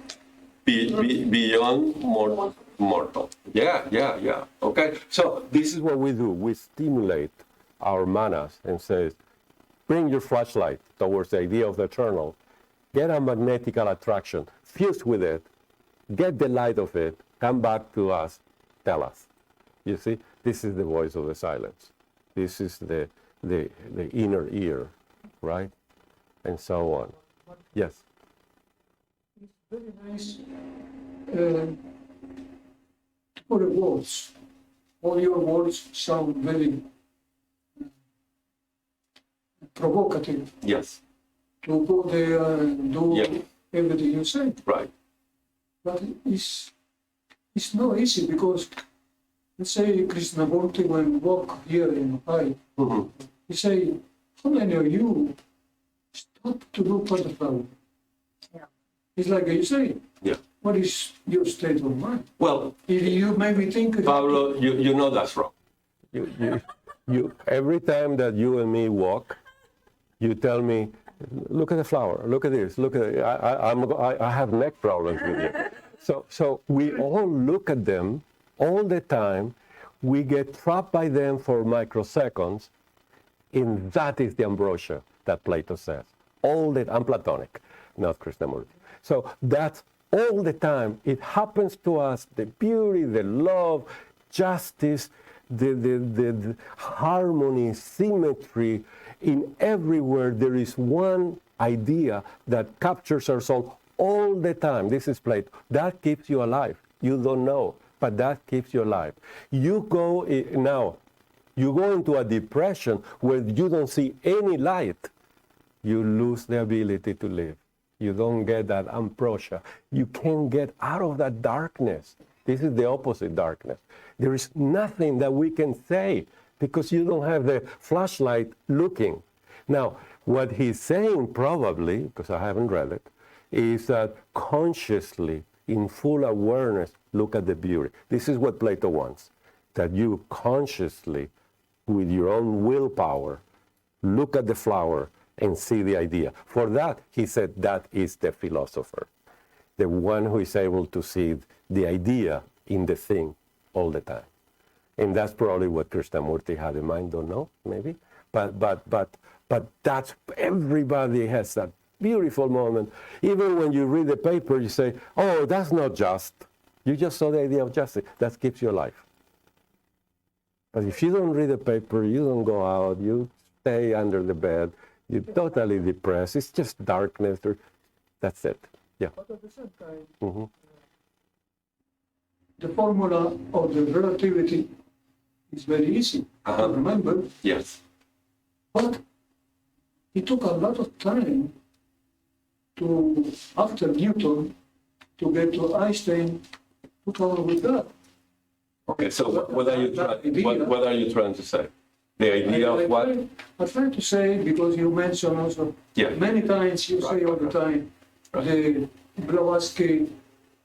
Beyond mortal. Yeah. Okay. So this is what we do. We stimulate our manas and says, bring your flashlight towards the idea of the eternal. Get a magnetical attraction. Fuse with it. Get the light of it. Come back to us. Tell us. You see, this is the voice of the silence. This is the inner ear, right? And so on. Yes. It's very nice for the words. All your words sound very provocative Yes. to go there and do Yeah. everything you say. Right. But it's not easy because, let's say, Krishnamurti, when walk here in High, Mm-hmm. he say, how many of you stop to look at the flower? Yeah. It's like you say, Yeah. what is your state of mind? Well, If you maybe think, Pablo, you know that's wrong. You every time that you and me walk, you tell me, look at the flower, look at this, look at it. I have neck problems with you. So we all look at them all the time. We get trapped by them for microseconds, and that is the ambrosia that Plato says. I'm Platonic, not Krishnamurti. So that's all the time. It happens to us, the beauty, the love, justice, the harmony, symmetry. In everywhere there is one idea that captures our soul all the time. This is Plato. That keeps you alive. You don't know, but that keeps you alive. You go into a depression where you don't see any light. You lose the ability to live. You don't get that ambrosia. You can't get out of that darkness. This is the opposite darkness. There is nothing that we can say because you don't have the flashlight looking. Now, what he's saying probably, because I haven't read it, is that consciously, in full awareness, look at the beauty. This is what Plato wants, that you consciously, with your own willpower, look at the flower and see the idea. For that, he said, that is the philosopher, the one who is able to see the idea in the thing all the time. And that's probably what Krishnamurti had in mind, don't know, maybe. But that's, everybody has that beautiful moment. Even when you read the paper, you say, oh, that's not just. You just saw the idea of justice. That keeps you alive. But if you don't read the paper, you don't go out, you stay under the bed, you're totally depressed. It's just darkness. That's it. Yeah. but at the same time, Mm-hmm. the formula of the relativity is very easy to remember, Yes. but it took a lot of time after Newton, to get to Einstein to come up with that. Okay, so what are you trying to say? The idea of what? I try to say, because you mentioned also, Yeah. many times you say all the time, the Blavatsky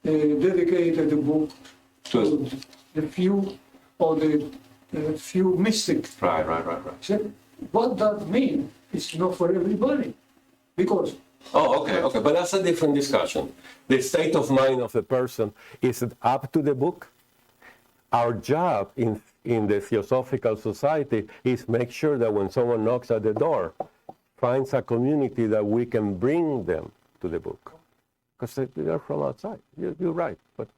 dedicated the book to the few mystics. Right. Said, what that means is not for everybody, because Oh, okay. But that's a different discussion. The state of mind of the person, is it up to the book? Our job in the Theosophical Society is make sure that when someone knocks at the door, finds a community that we can bring them to the book. Because they're from outside. You're right. But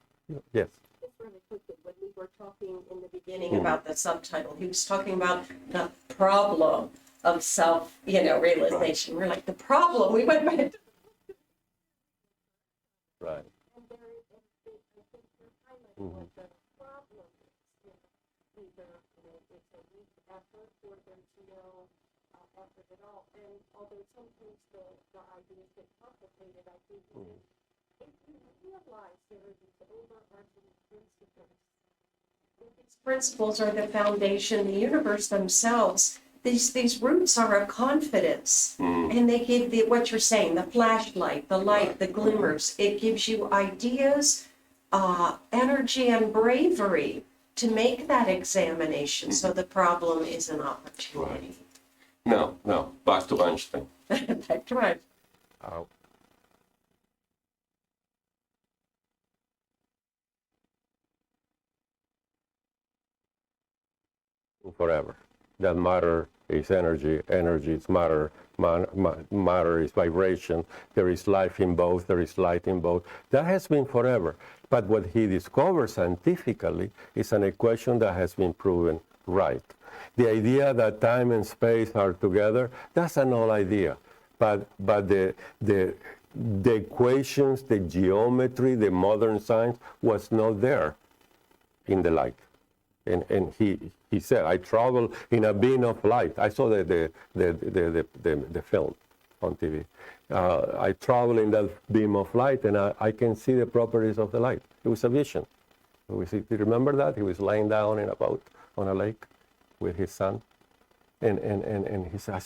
yes. Just really quickly, when we were talking in the beginning about the subtitle, he was talking about the problem of self, realization. We're like, the problem, we went back to Right. and there is, I think you're highlighting what the problem is. Either it's a weak effort or there's no effort at all. And although sometimes the ideas get complicated, I think if you realize there are these overarching principles, if these principles are the foundation, the universe themselves, these roots are a confidence, and they give what you're saying, the flashlight, the light, the glimmers. It gives you ideas, energy, and bravery to make that examination, so the problem is an opportunity. No, back to Einstein. That's right. Forever. That matter is energy, energy is matter, matter is vibration. There is life in both, there is light in both. That has been forever. But what he discovered scientifically is an equation that has been proven right. The idea that time and space are together, that's an old idea. But the equations, the geometry, the modern science was not there in the light. And he said, I travel in a beam of light. I saw the film on TV. I travel in that beam of light, and I can see the properties of the light. It was a vision. Do you remember that? He was lying down in a boat on a lake with his son. And he said, I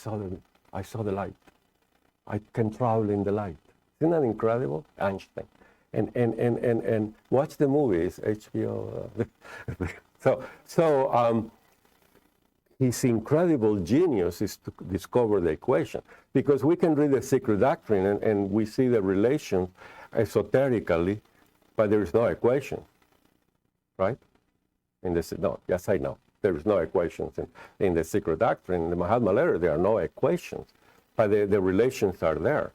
saw the light. I can travel in the light. Isn't that incredible? Einstein. And watch the movies, HBO. So his incredible genius is to discover the equation, because we can read the secret doctrine and we see the relation esoterically, but there is no equation, right? Yes, I know. There is no equations in the secret doctrine. In the Mahatma letter, there are no equations, but the relations are there.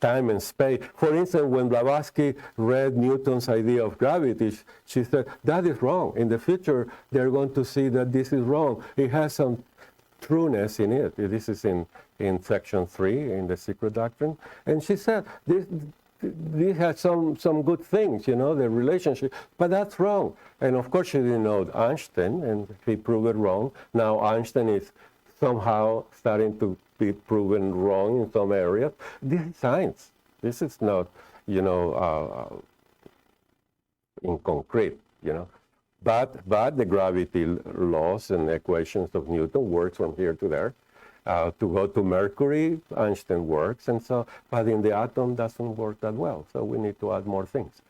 Time and space. For instance, when Blavatsky read Newton's idea of gravity, she said, that is wrong. In the future, they're going to see that this is wrong. It has some trueness in it. This is in section 3 in the secret doctrine. And she said, this has some good things, the relationship, but that's wrong. And of course, she didn't know Einstein, and he proved it wrong. Now Einstein is somehow starting to be proven wrong in some areas. This is science. This is not, in concrete, But the gravity laws and equations of Newton works from here to there. To go to Mercury, Einstein works, and so, but in the atom doesn't work that well. So we need to add more things.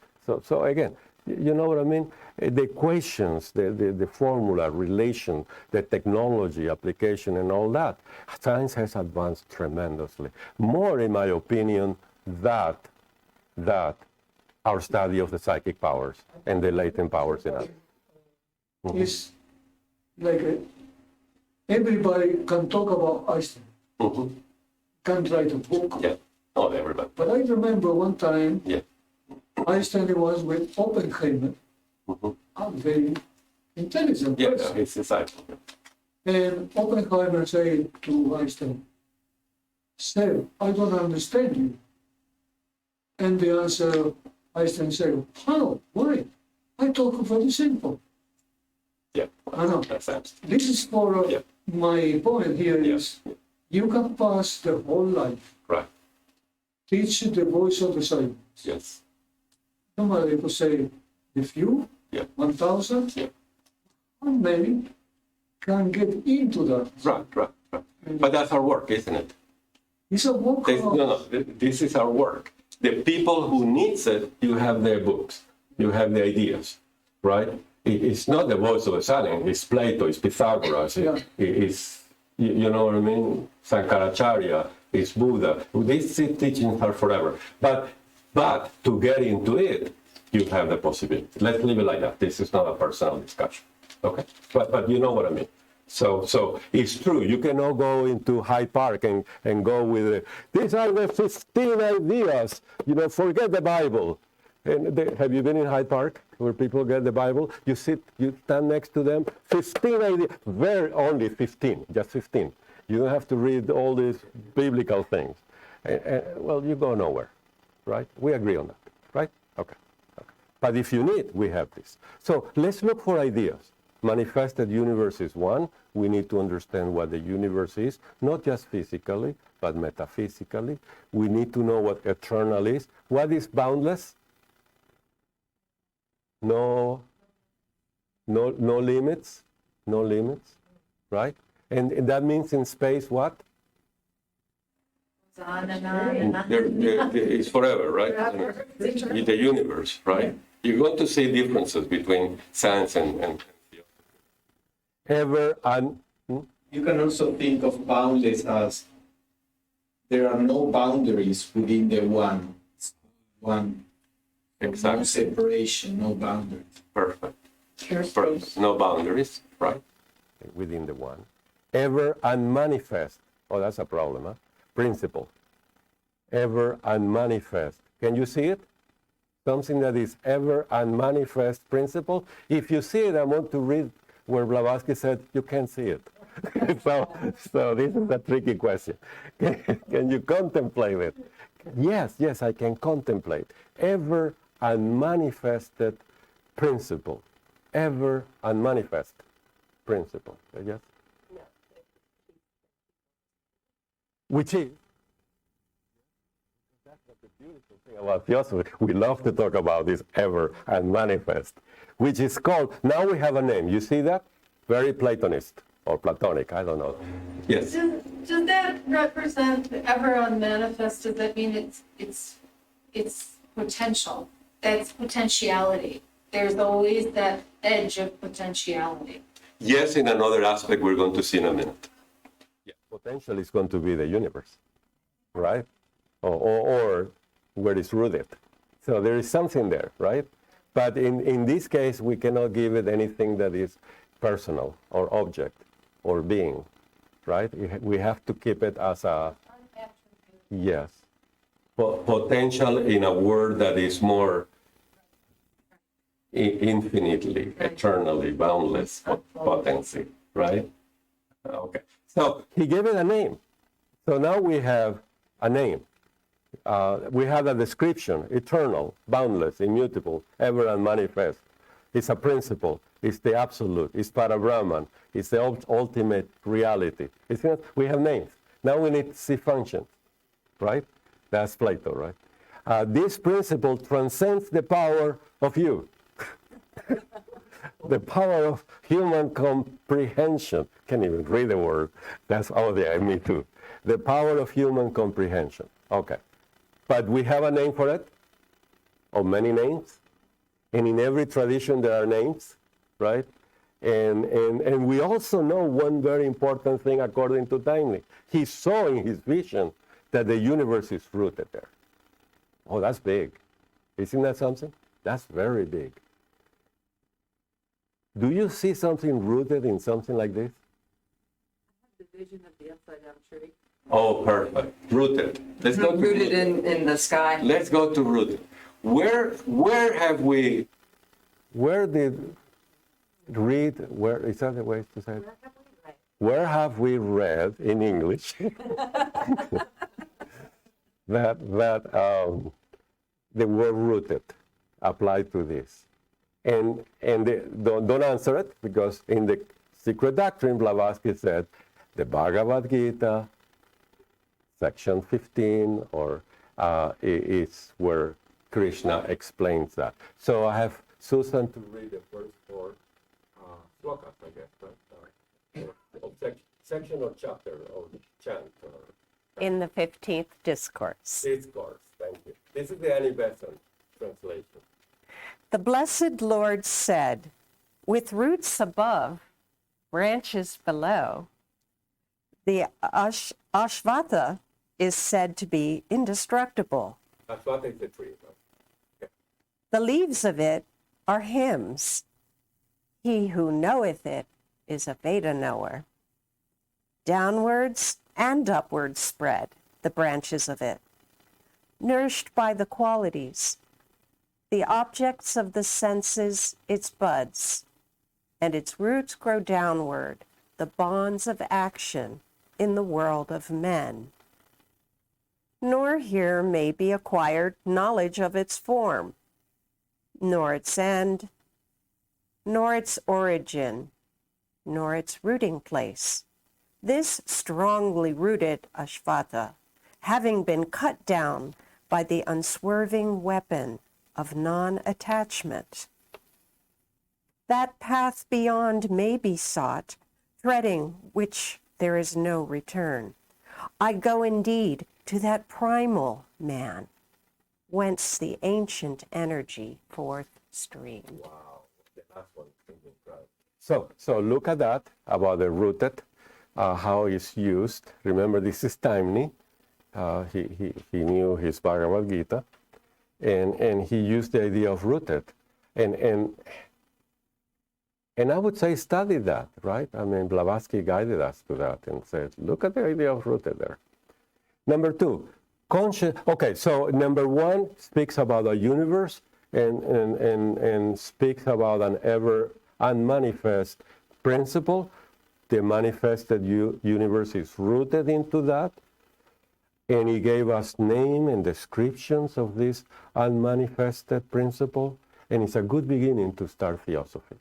So again, you know what I mean? The equations, the formula, relation, the technology, application, and all that. Science has advanced tremendously. More, in my opinion, that our study of the psychic powers and the latent powers in us. It's like everybody can talk about Einstein, can write a book. Yeah, not everybody. But I remember one time, Yeah. Einstein was with Oppenheimer, a very intelligent Yeah, person. his disciple. And Oppenheimer said to Einstein, "Sir, I don't understand you." And the answer, Einstein said, "How? Why? I talk very simple." Yeah, I know. that's sense. This is for Yeah. my point here is, you can pass the whole life, Right. teach the voice of the silence. Yes. Somebody could say, the few, Yeah. 1,000, Yeah. how many can get into that? Right. But that's our work, isn't it? It's a work of This is our work. The people who needs it, you have their books, you have the ideas, right? It's not the voice of the silence. It's Plato, it's Pythagoras, Yeah. it's, you know what I mean? Sankaracharya, it's Buddha. These teachings are forever. But to get into it, you have the possibility. Let's leave it like that. This is not a personal discussion, okay? But you know what I mean. So it's true. You cannot go into Hyde Park and go with, these are the 15 ideas. Forget the Bible. And have you been in Hyde Park where people get the Bible? You stand next to them, 15 ideas, only 15, just 15. You don't have to read all these biblical things. Well, you go nowhere, right? We agree on that, right? Okay. But if you need, we have this. So let's look for ideas. Manifested universe is one. We need to understand what the universe is, not just physically, but metaphysically. We need to know what eternal is. What is boundless? No limits, right? And that means in space what? On and on and on. It's forever, right? The universe, right? You're going to see differences between science and theology. Ever and You can also think of boundless as there are no boundaries within the one. exactly No separation, no boundaries. perfect. Pure Perfect. space. No boundaries, right? Within the one. Ever unmanifest. Oh, that's a problem, huh? Principle. Ever unmanifest. Can you see it? Something that is ever unmanifest principle. If you see it, I want to read where Blavatsky said, you can't see it. so this is a tricky question. Can you contemplate it? Yes, I can contemplate. Ever unmanifested principle. Ever unmanifest principle. Yes? Which is, that's the beautiful thing about theosophy. We love to talk about this ever unmanifest, which is called, now we have a name. You see that? Very Platonist or Platonic, I don't know. Yes. Does that represent the ever unmanifest? Does that mean it's potential? That's potentiality. There's always that edge of potentiality. Yes, in another aspect we're going to see in a minute. Yeah. Potential is going to be the universe, right? Or where it's rooted. So there is something there, right? But in this case, we cannot give it anything that is personal or object or being, right? We have to keep it as a, yes. Potential in a word that is more infinitely, eternally, boundless potency, right? Okay. So he gave it a name. So now we have a name. We have a description, eternal, boundless, immutable, ever unmanifest. It's a principle. It's the absolute. It's Parabrahman. It's the ultimate reality. We have names. Now we need to see functions, right? That's Plato, right? This principle transcends the power of you. The power of human comprehension. Can't even read the word. That's, oh yeah, me too. The power of human comprehension. Okay. But we have a name for it, or many names. And in every tradition there are names, right? And we also know one very important thing according to Taimni. He saw in his vision that the universe is rooted there. Oh, that's big. Isn't that something? That's very big. Do you see something rooted in something like this? The vision of the upside down tree. Oh, perfect. Rooted. Let's go to Rooted in the sky. Let's go to rooted. Where did read, where, is that the way to say it? Where have we read in English that the word rooted applied to this? And don't answer it, because in the Secret Doctrine, Blavatsky said, the Bhagavad Gita, section 15, or is where Krishna explains that. So I have Susan to read the first four slokas, I guess, right? Or section or chapter or chant or In the 15th discourse. discourse. Thank you. This is the Annie Besant translation. The blessed Lord said, with roots above, branches below, the Ashvata is said to be indestructible. Ashwata is the tree. Right? The leaves of it are hymns. He who knoweth it is a Veda knower. Downwards and upwards spread the branches of it, nourished by the qualities, the objects of the senses, its buds, and its roots grow downward, the bonds of action in the world of men. Nor here may be acquired knowledge of its form, nor its end, nor its origin, nor its rooting place. This strongly rooted Ashvata, having been cut down by the unswerving weapon of non-attachment. That path beyond may be sought, threading which there is no return. I go indeed to that primal man. whence the ancient energy forth streamed. So look at that about the rooted, how it's used. Remember, this is Taimni. He knew his Bhagavad Gita, and he used the idea of rooted, and I would say study that, right? I mean, Blavatsky guided us to that and said, look at the idea of rooted there. Number two, conscious. Okay, so number one speaks about a universe and speaks about an ever unmanifest principle. The manifested universe is rooted into that. And he gave us name and descriptions of this unmanifested principle. And it's a good beginning to start theosophy.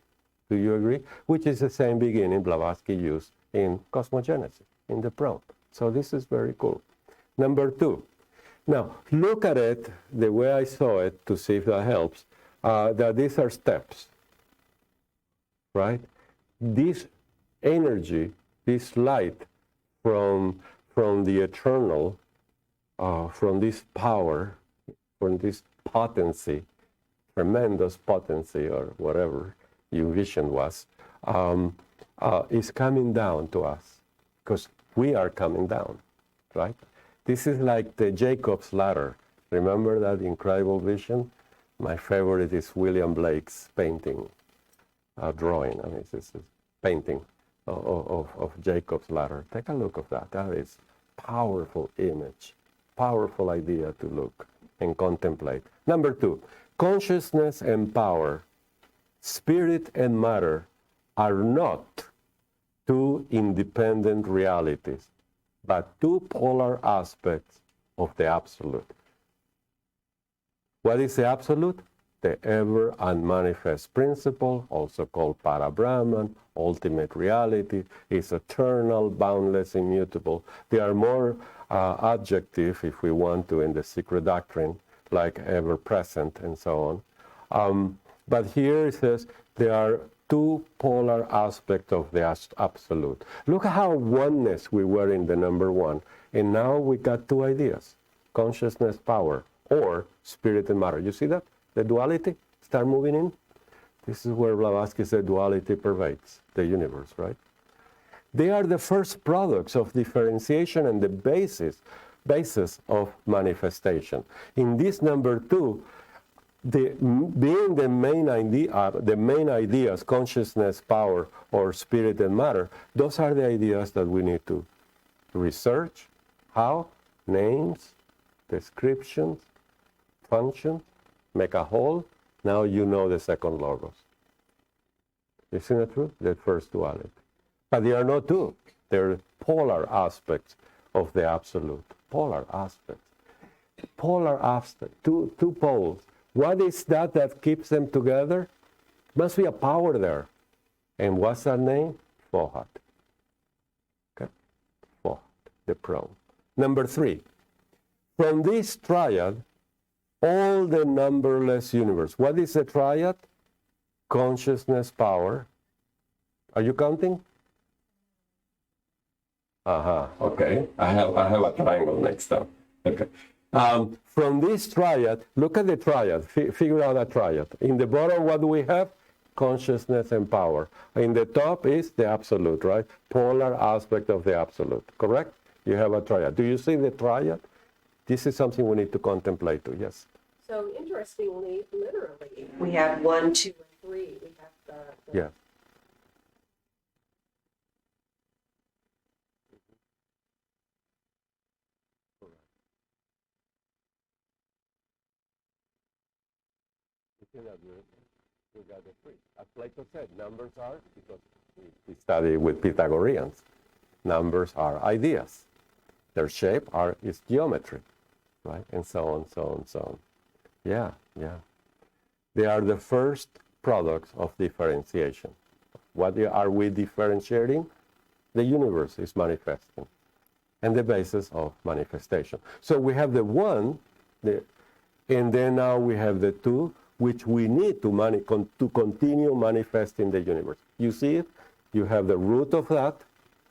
Do you agree? Which is the same beginning Blavatsky used in Cosmogenesis, in the prompt. So this is very cool. Number two. Now, look at it the way I saw it to see if that helps. That these are steps, right? This energy, this light from the eternal, from this power, from this potency, tremendous potency, or whatever your vision was, is coming down to us, because we are coming down, right? This is like the Jacob's ladder. Remember that incredible vision? My favorite is William Blake's painting, drawing. I mean, it's a painting of Jacob's ladder. Take a look at that. That is powerful image, powerful idea to look and contemplate. Number two, consciousness and power, spirit and matter are not two independent realities, but two polar aspects of the absolute. What is the absolute? The ever unmanifest principle, also called Parabrahman, ultimate reality, is eternal, boundless, immutable. They are more adjective, if we want to, in the secret doctrine, like ever present and so on. But here it says there are two polar aspects of the absolute. Look at how oneness we were in the number one. And now we got two ideas, consciousness, power, or spirit and matter. You see that? The duality start moving in. This is where Blavatsky said duality pervades the universe, right? They are the first products of differentiation and the basis of manifestation. In this number two, being the main ideas, consciousness, power, or spirit and matter, those are the ideas that we need to research. How? Names, descriptions, functions, make a whole. Now you know the second logos. Isn't it true? The first duality. But they are not two. They're polar aspects of the absolute. Polar aspects. Polar aspects. Two poles. What is that keeps them together? Must be a power there. And what's that name? Fohat. Okay? Fohat, the pronoun. Number three. From this triad, all the numberless universe. What is a triad? Consciousness, power. Are you counting? Okay. I have a triangle next time. Okay. From this triad, look at the triad. Figure out a triad. In the bottom, what do we have? Consciousness and power. In the top is the absolute, right? Polar aspect of the absolute. Correct? You have a triad. Do you see the triad? This is something we need to contemplate too. Yes. So interestingly, literally, we have 1, 2, and 3. We have the Yeah. We got the three. As Plato said, numbers are, because we study with Pythagoreans, numbers are ideas. Their shape is geometry, right? And so on, so on, so on. Yeah. They are the first products of differentiation. What are we differentiating? The universe is manifesting, and the basis of manifestation. So we have the one, and then now we have the two, which we need to continue manifesting the universe. You see it? You have the root of that,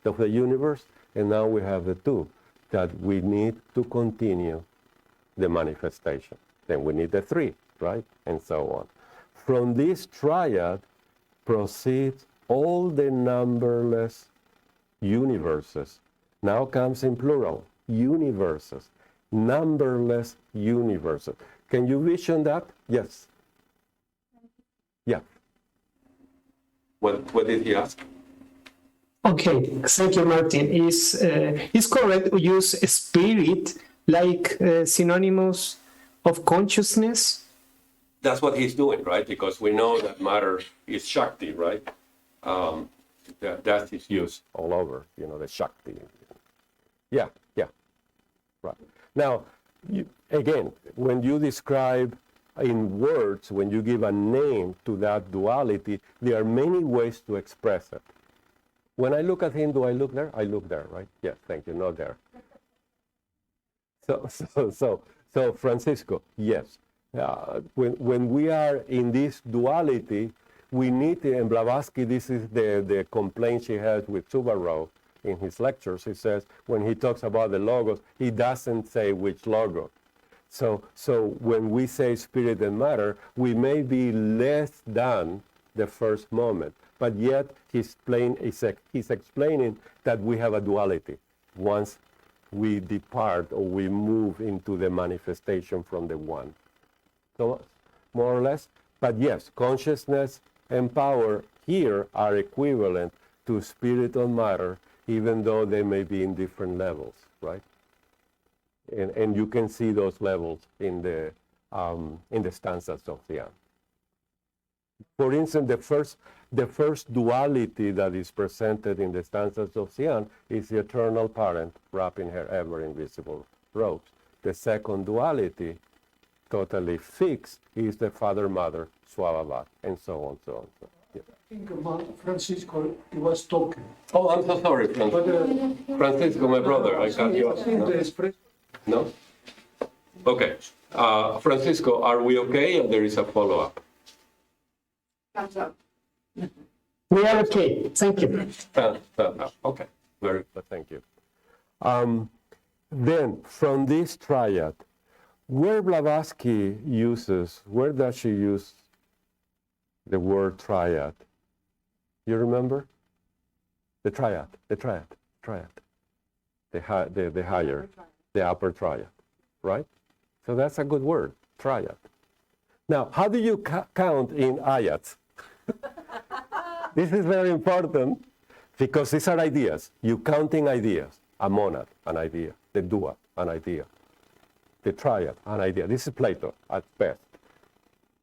of the universe, and now we have the two that we need to continue the manifestation. then we need the 3, right? And so on. From this triad proceeds all the numberless universes. Now comes in plural, universes, numberless universes. Can you vision that? Yes. Yeah. What did he ask? Okay, thank you, Martin. Is correct to use spirit like synonymous of consciousness? That's what he's doing, right? Because we know that matter is Shakti, right? That is used all over, the Shakti. Yeah, right. Now, again, when you describe in words, when you give a name to that duality, there are many ways to express it. When I look at him, do I look there? I look there, right? Yes, thank you, not there. So Francisco, yes. When we are in this duality, we need, and Blavatsky, this is the complaint she has with Subaru in his lectures. He says, when he talks about the logos, he doesn't say which logo. So when we say spirit and matter, we may be less than the first moment, but yet he's explaining that we have a duality once we depart or we move into the manifestation from the one. So more or less, but yes, consciousness and power here are equivalent to spirit and matter, even though they may be in different levels, right? And you can see those levels in the stanzas of Xian. For instance, the first duality that is presented in the stanzas of Xian is the eternal parent wrapped in her ever invisible robes. The second duality, totally fixed, is the father-mother, Swabhavat, and so on, so on. So, yeah. I think Francisco, he was talking. Oh, I'm so sorry, Francisco, my brother, I got you. No? Okay. Francisco, are we okay, or there is a follow-up? Thumbs up. We are okay. Thank you. Okay. Very good. Thank you. Then, from this triad, where Blavatsky uses, where does she use the word triad? You remember? The triad. The higher, the upper triad, right? So that's a good word, triad. Now, how do you count in ayats? This is very important because these are ideas. You counting ideas. A monad, an idea. The duad, an idea. The triad, an idea. This is Plato at best.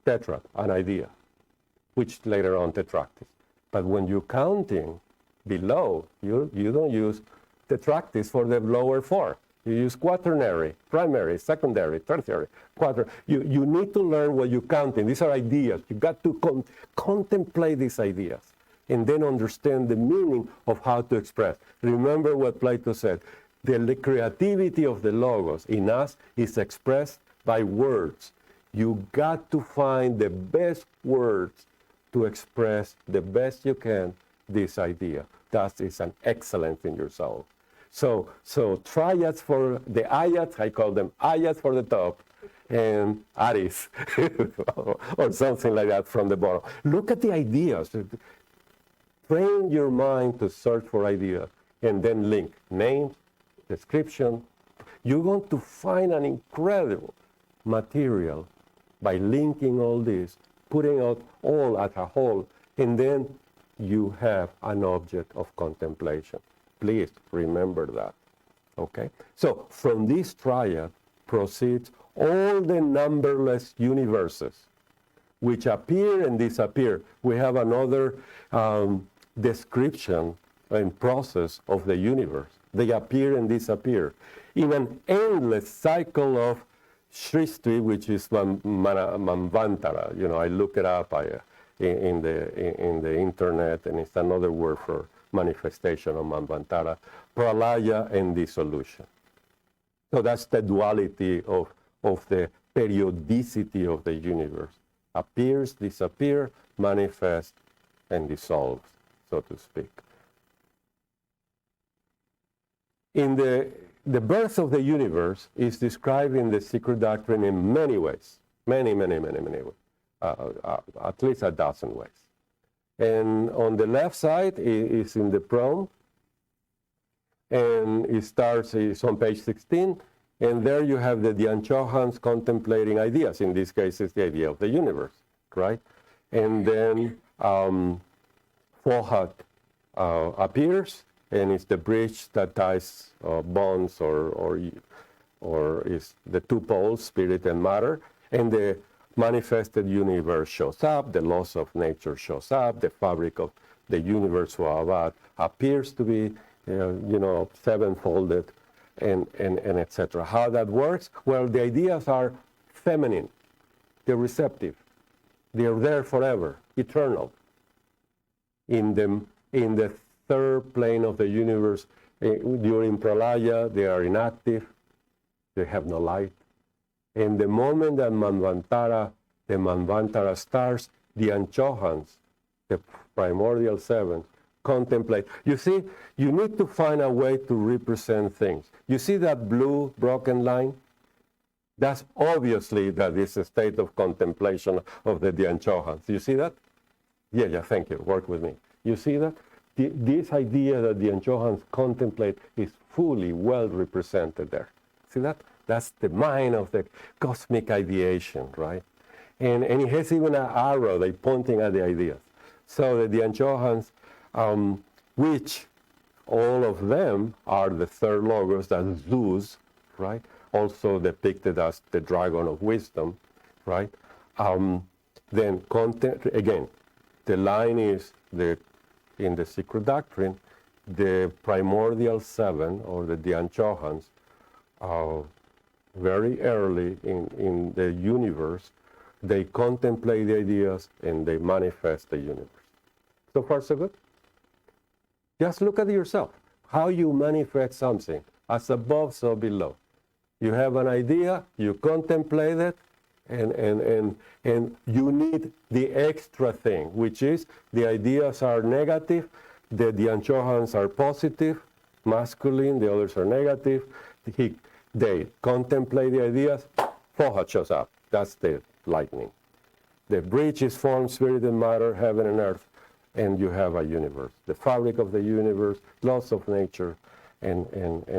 Tetrad, an idea, which later on tetractys. But when you're counting below, you don't use tetractys for the lower four. You use quaternary, primary, secondary, tertiary, You need to learn what you're counting. These are ideas. You got to contemplate these ideas and then understand the meaning of how to express. Remember what Plato said. The creativity of the logos in us is expressed by words. You got to find the best words to express the best you can this idea. That is an excellence in your soul. So triads for the ayats, I call them ayats for the top, and aris, or something like that from the bottom. Look at the ideas. Train your mind to search for ideas, and then link names, description. You're going to find an incredible material by linking all this, putting out all as a whole, and then you have an object of contemplation. Please remember that, okay? So from this triad proceeds all the numberless universes which appear and disappear. We have another description and process of the universe. They appear and disappear in an endless cycle of Srishti, which is Manvantara. I look it up in the internet, and it's another word for manifestation of Manvantara, pralaya and dissolution. So that's the duality of the periodicity of the universe. Appears, disappear, manifest, and dissolves, so to speak. In the the birth of the universe is described in the secret doctrine in many ways, many ways, at least a dozen ways. And on the left side is in the prone, and it's on page 16, and there you have the Dianchohans contemplating ideas. In this case, it's the idea of the universe, right? And then Fohat appears, and it's the bridge that ties bonds or is the two poles, spirit and matter, and the manifested universe shows up, the laws of nature shows up, the fabric of the universe appears to be, sevenfolded, and etc. How that works? Well, the ideas are feminine, they're receptive, they're there forever, eternal. In the third plane of the universe, during pralaya, they are inactive, they have no light. And the moment that the Manvantara starts, the Anchohans, the primordial seven, contemplate. You see, you need to find a way to represent things. You see that blue broken line? That's obviously that is a state of contemplation of the Dianchohans. You see that? Yeah, thank you. Work with me. You see that? This idea that the Dianchohans contemplate is fully well represented there. See that? That's the mind of the cosmic ideation, right? And it has even an arrow, like pointing at the ideas. So the Dianchohans, which all of them are the third logos, that's Zeus, right? Also depicted as the dragon of wisdom, right? Then again, the line is in the secret doctrine, the primordial seven, or the Dianchohans, very early in the universe, they contemplate the ideas and they manifest the universe. So far, so good? Just look at yourself, how you manifest something, as above, so below. You have an idea, you contemplate it, and you need the extra thing, which is the ideas are negative, the Dianchohans are positive, masculine, the others are negative. They contemplate the ideas, Fohat shows up. That's the lightning. The bridge is formed, spirit and matter, heaven and earth, and you have a universe. The fabric of the universe, laws of nature, and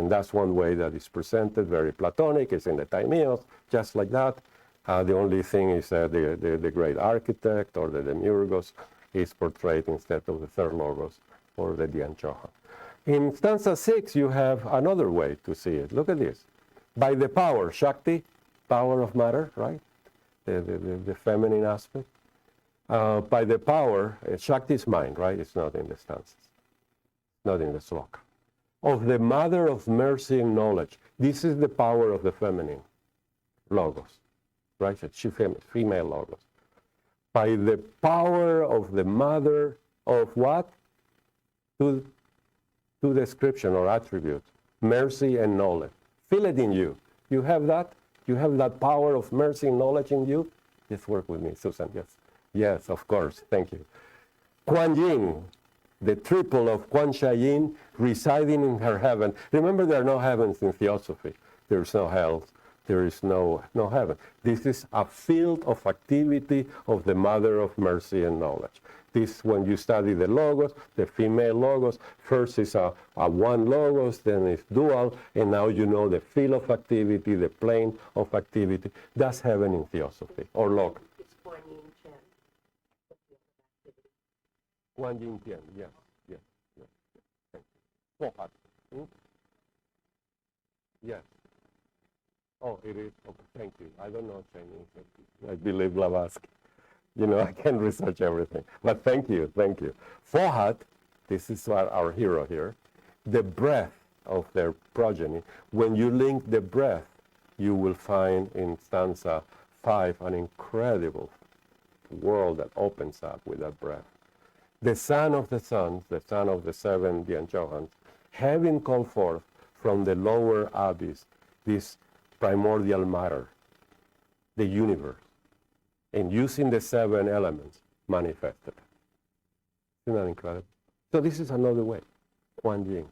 that's one way that is presented, very Platonic. It's in the Taimni, just like that. The only thing is that the great architect or the Demiurgos is portrayed instead of the third logos or the Dianchohan. In stanza 6, you have another way to see it. Look at this. By the power, Shakti, power of matter, right? The feminine aspect. By the power, Shakti is mind, right? It's not in the stanzas, not in the sloka. Of the mother of mercy and knowledge. This is the power of the feminine logos, right? It's female logos. By the power of the mother of what? Two description or attributes, mercy and knowledge. Feel it in you. You have that? You have that power of mercy and knowledge in you? Just work with me, Susan, yes. Yes, of course, thank you. Kuan Yin, the triple of Kuan Sha Yin, residing in her heaven. Remember, there are no heavens in theosophy. There's no hell. There is no heaven. This is a field of activity of the mother of mercy and knowledge. This, when you study the logos, the female logos, first is a one logos, then it's dual, and now you know the field of activity, the plane of activity. That's heaven in theosophy, or log. It's Guan Yin Chen. Guan Yin Tian, yes. Thank you. Fohat. Yes. Oh, it is. Oh, thank you. I don't know Chinese. I believe Blavatsky. I can research everything. But thank you. Fohat, this is our hero here, the breath of their progeny. When you link the breath, you will find in stanza 5 an incredible world that opens up with that breath. The son of the sons, the son of the seven Dianchohans, having called forth from the lower abyss this primordial matter, the universe, and using the seven elements, manifested. Isn't that incredible? So this is another way, Kuan Yin.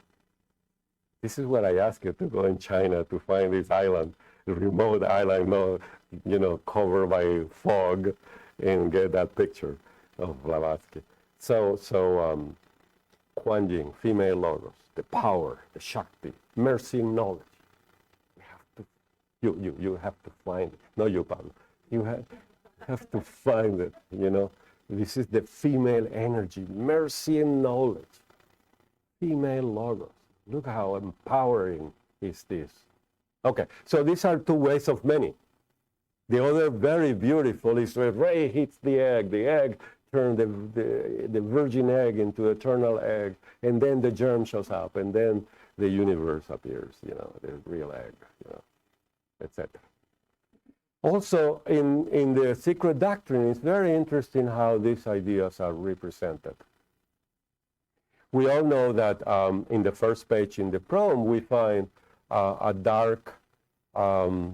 This is what I asked you to go in China to find this island, a remote island, no, covered by fog, and get that picture of Blavatsky. So Kuan Yin, female logos, the power, the Shakti, mercy, knowledge. You have to find it. No, you, Pablo. You have to find it, This is the female energy, mercy and knowledge. Female logos. Look how empowering is this. Okay, so these are two ways of many. The other very beautiful is when Ray hits the egg turns the virgin egg into eternal egg, and then the germ shows up, and then the universe appears, the real egg, etc. Also, in the secret doctrine, it's very interesting how these ideas are represented. We all know that in the first page in the poem, we find a dark, the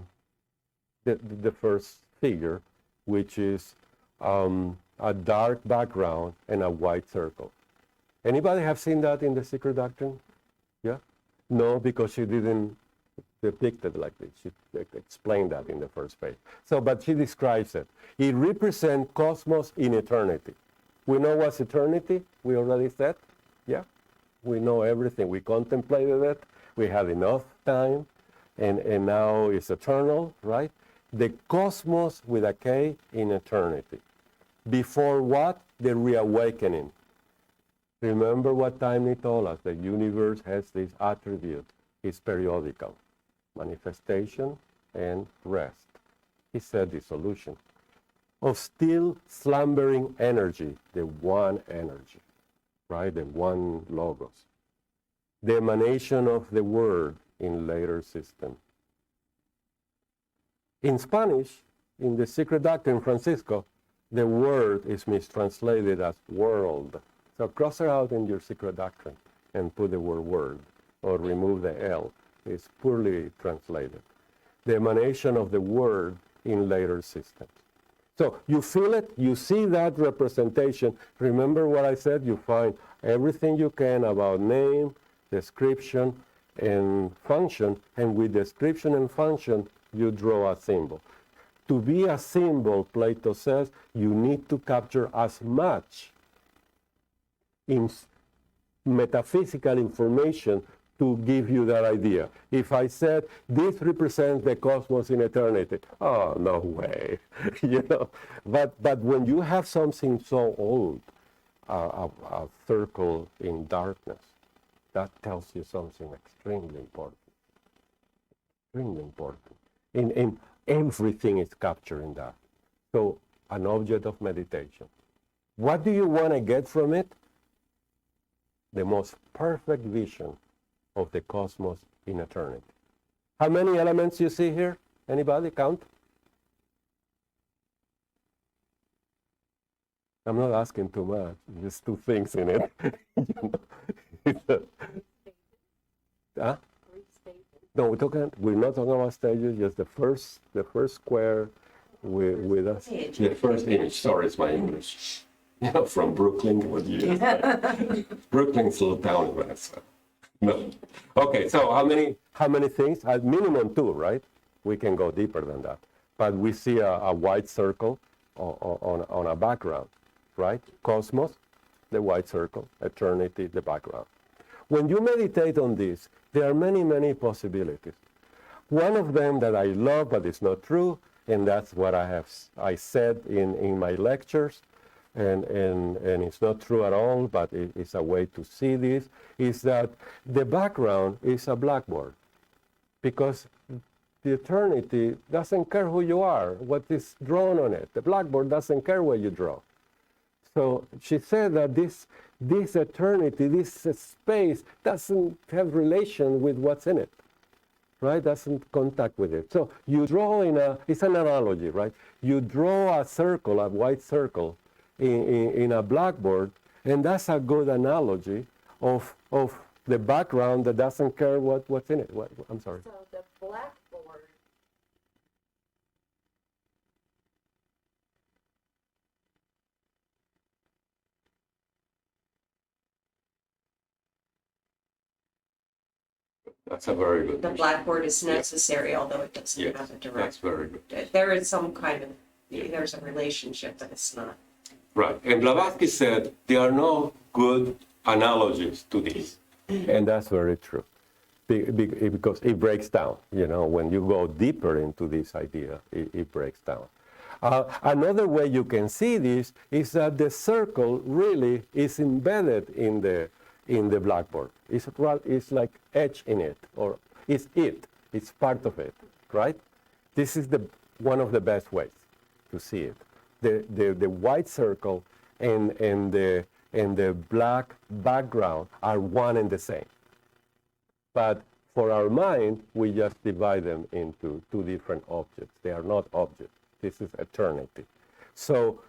first figure, which is a dark background and a white circle. Anybody have seen that in the secret doctrine? Yeah? No, because she didn't depict it like this. She explained that in the first page. So, but she describes it. It represents cosmos in eternity. We know what's eternity, we already said. Yeah? We know everything. We contemplated it. We had enough time. And now it's eternal, right? The cosmos with a K in eternity. Before what? The reawakening. Remember what Taimni told us. The universe has this attribute. It's periodical. Manifestation and rest. He said dissolution. Of still slumbering energy, the one energy, right? The one logos. The emanation of the word in later system. In Spanish, in the Secret Doctrine, Francisco, the word is mistranslated as world. So cross it out in your Secret Doctrine and put the word word, or remove the L. It's poorly translated. The emanation of the word in later systems. So you feel it, you see that representation. Remember what I said? You find everything you can about name, description, and function, and with description and function, you draw a symbol. To be a symbol, Plato says, you need to capture as much in metaphysical information to give you that idea. If I said, this represents the cosmos in eternity, oh, no way, But when you have something so old, a circle in darkness, that tells you something extremely important. Extremely important. And everything is captured in that. So, an object of meditation. What do you want to get from it? The most perfect vision of the cosmos in eternity. How many elements you see here? Anybody count? I'm not asking too much. There's two things in it. Huh? No, we're not talking about stages. Just the first square with us. The first image. Sorry, it's my English. From Brooklyn. Brooklyn's a little town in Venezuela. No. Okay, so how many things? Minimum two, right? We can go deeper than that. But we see a white circle on a background, right? Cosmos, the white circle, eternity, the background. When you meditate on this, there are many, many possibilities. One of them that I love, but it's not true, and that's what I said in my lectures, and it's not true at all, but it's a way to see this, is that the background is a blackboard. Because the eternity doesn't care who you are, what is drawn on it. The blackboard doesn't care what you draw. So she said that this eternity, this space, doesn't have relation with what's in it, right? Doesn't contact with it. So you draw it's an analogy, right? You draw a circle, a white circle, in a blackboard, and that's a good analogy of the background that doesn't care what's in it. I'm sorry. So the blackboard. That's a very good The question. blackboard is necessary, although it doesn't Yes, have a that's direct. very good. There is some kind of, there's a relationship, but it's not. Right. And Blavatsky said there are no good analogies to this. And that's very true. Because it breaks down, when you go deeper into this idea, it breaks down. Another way you can see this is that the circle really is embedded in the blackboard. It's like etched in it, or it's part of it, right? This is one of the best ways to see it. The white circle and the black background are one and the same. But for our mind, we just divide them into two different objects. They are not objects. This is eternity. So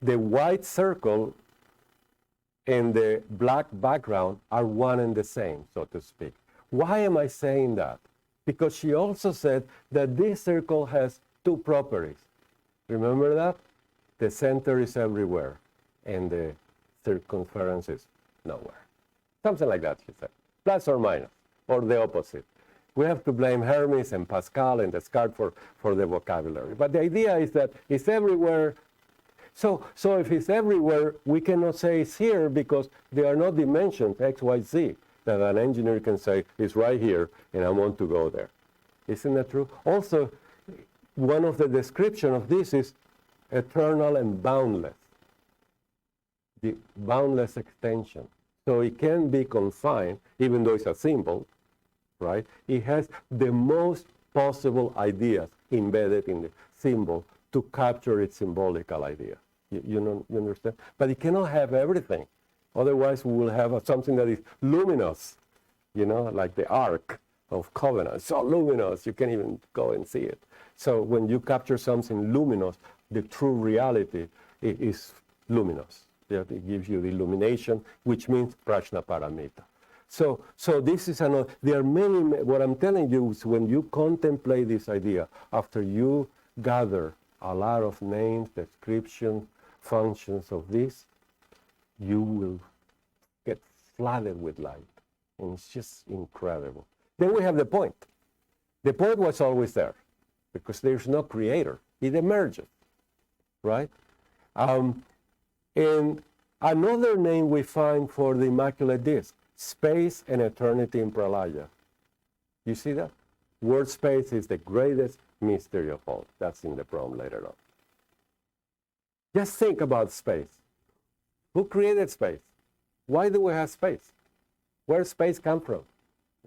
the white circle and the black background are one and the same, so to speak. Why am I saying that? Because she also said that this circle has two properties. Remember that? The center is everywhere, and the circumference is nowhere. Something like that, she said. Plus or minus, or the opposite. We have to blame Hermes and Pascal and Descartes for the vocabulary. But the idea is that it's everywhere. So if it's everywhere, we cannot say it's here because there are no dimensions, X, Y, Z, that an engineer can say, it's right here, and I want to go there. Isn't that true? Also, one of the descriptions of this is eternal and boundless. The boundless extension. So it can be confined, even though it's a symbol, right? It has the most possible ideas embedded in the symbol to capture its symbolical idea. You understand? But it cannot have everything. Otherwise, we will have something that is luminous, like the Ark of Covenant. So luminous, you can't even go and see it. So when you capture something luminous, the true reality is luminous. It gives you the illumination, which means prajna paramita. So this is another. There are many. What I'm telling you is when you contemplate this idea, after you gather a lot of names, descriptions, functions of this, you will get flooded with light, and it's just incredible. Then we have the point. The point was always there, because there's no creator. It emerges, right? And another name we find for the Immaculate Disc, space and eternity in Pralaya. You see that? Word space is the greatest mystery of all. That's in the poem later on. Just think about space. Who created space? Why do we have space? Where does space come from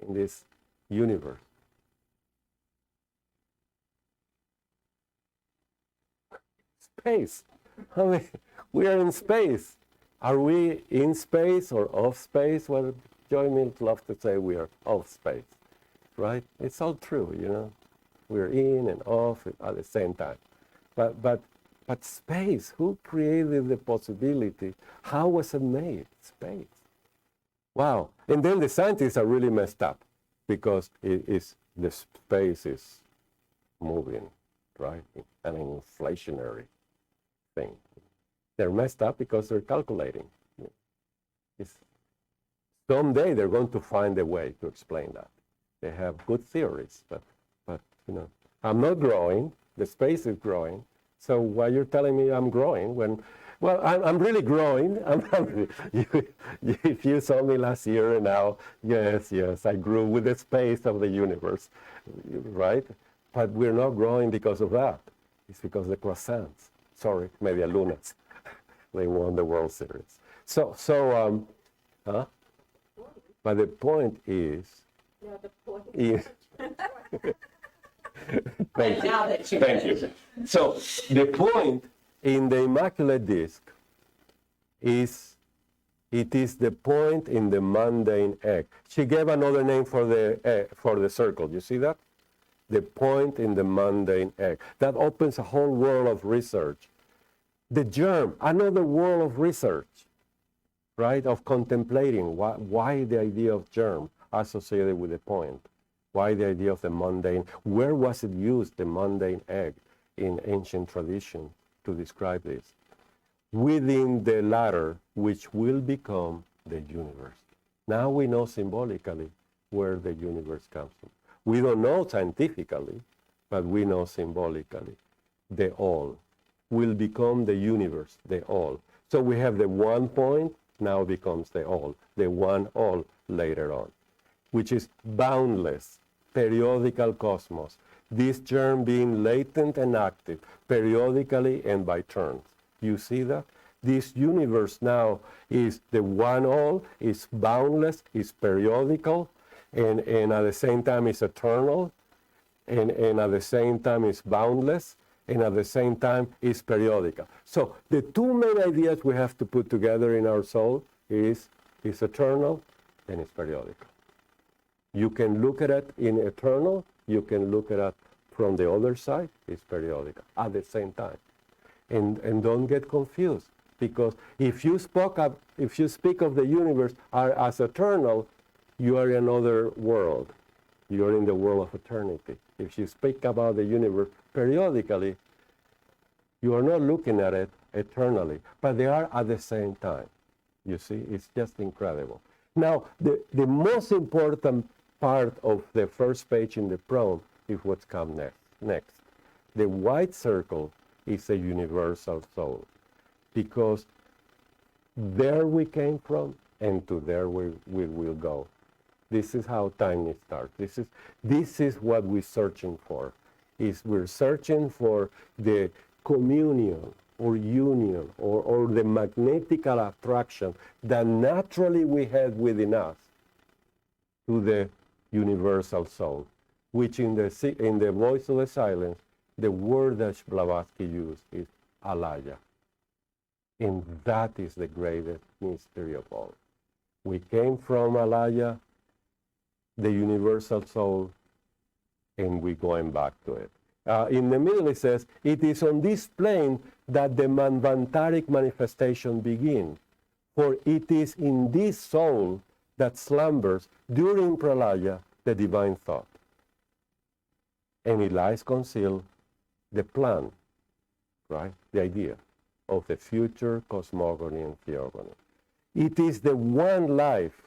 in this universe? Space. I mean, we are in space. Are we in space or off space? Well, Joy Mills loves to say we are off space, right? It's all true, We're in and off at the same time. But space, who created the possibility? How was it made? Space. Wow. And then the scientists are really messed up because the space is moving, right? An inflationary thing. They're messed up because they're calculating. Someday they're going to find a way to explain that. They have good theories, but I'm not growing. The space is growing. So why you're telling me I'm growing when, well, I'm really growing. If you saw me last year and now, yes, I grew with the space of the universe, right? But we're not growing because of that. It's because of the croissants. Sorry, Media Lunas. They won the World Series. But the point is, Thank you. So the point in the Immaculate Disc is, it is the point in the mundane egg. She gave another name for the circle. You see that? The point in the mundane egg. That opens a whole world of research. The germ, another world of research, right? Of contemplating why the idea of germ associated with the point. Why the idea of the mundane? Where was it used, the mundane egg, in ancient tradition to describe this? Within the latter, which will become the universe. Now we know symbolically where the universe comes from. We don't know scientifically, but we know symbolically. The all will become the universe, the all. So we have the one point, now becomes the all, the one all later on, which is boundless, periodical cosmos. This germ being latent and active, periodically and by turns. You see that? This universe now is the one all, is boundless, is periodical, and at the same time is eternal, and at the same time is boundless, and at the same time is periodical. So the two main ideas we have to put together in our soul is eternal and is periodical. You can look at it in eternal, you can look at it from the other side, it's periodical at the same time. And don't get confused, because if you speak of the universe as eternal, you are in another world. You are in the world of eternity. If you speak about the universe periodically, you are not looking at it eternally, but they are at the same time. You see, it's just incredible. Now, the most important part of the first page in the prompt is what's come next. The white circle is a universal soul, because there we came from, and to there we will go. This is how Taimni starts. This is what we're searching for. We're searching for the communion or union or the magnetical attraction that naturally we had within us to the universal soul, which in the voice of the silence, the word that Blavatsky used is alaya. And that is the greatest mystery of all. We came from alaya, the universal soul, and we're going back to it. In the middle it says, it is on this plane that the manvantaric manifestation begins, for it is in this soul that slumbers during pralaya the divine thought. And it lies concealed the plan, right? The idea of the future cosmogony and theogony. It is the one life,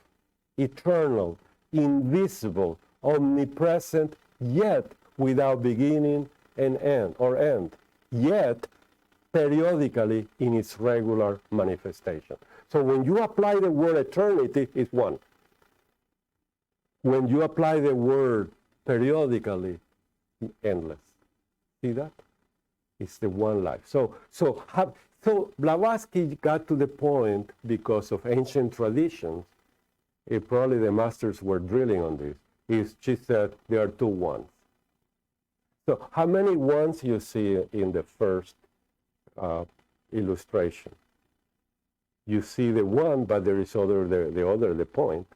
eternal, invisible, omnipresent, yet without beginning and end, yet periodically in its regular manifestation. So when you apply the word eternity, it's one. When you apply the word periodically, endless. See that? It's the one life. So Blavatsky got to the point, because of ancient traditions, probably the masters were drilling on this, she said there are two ones. So how many ones you see in the first illustration? You see the one, but there is the point.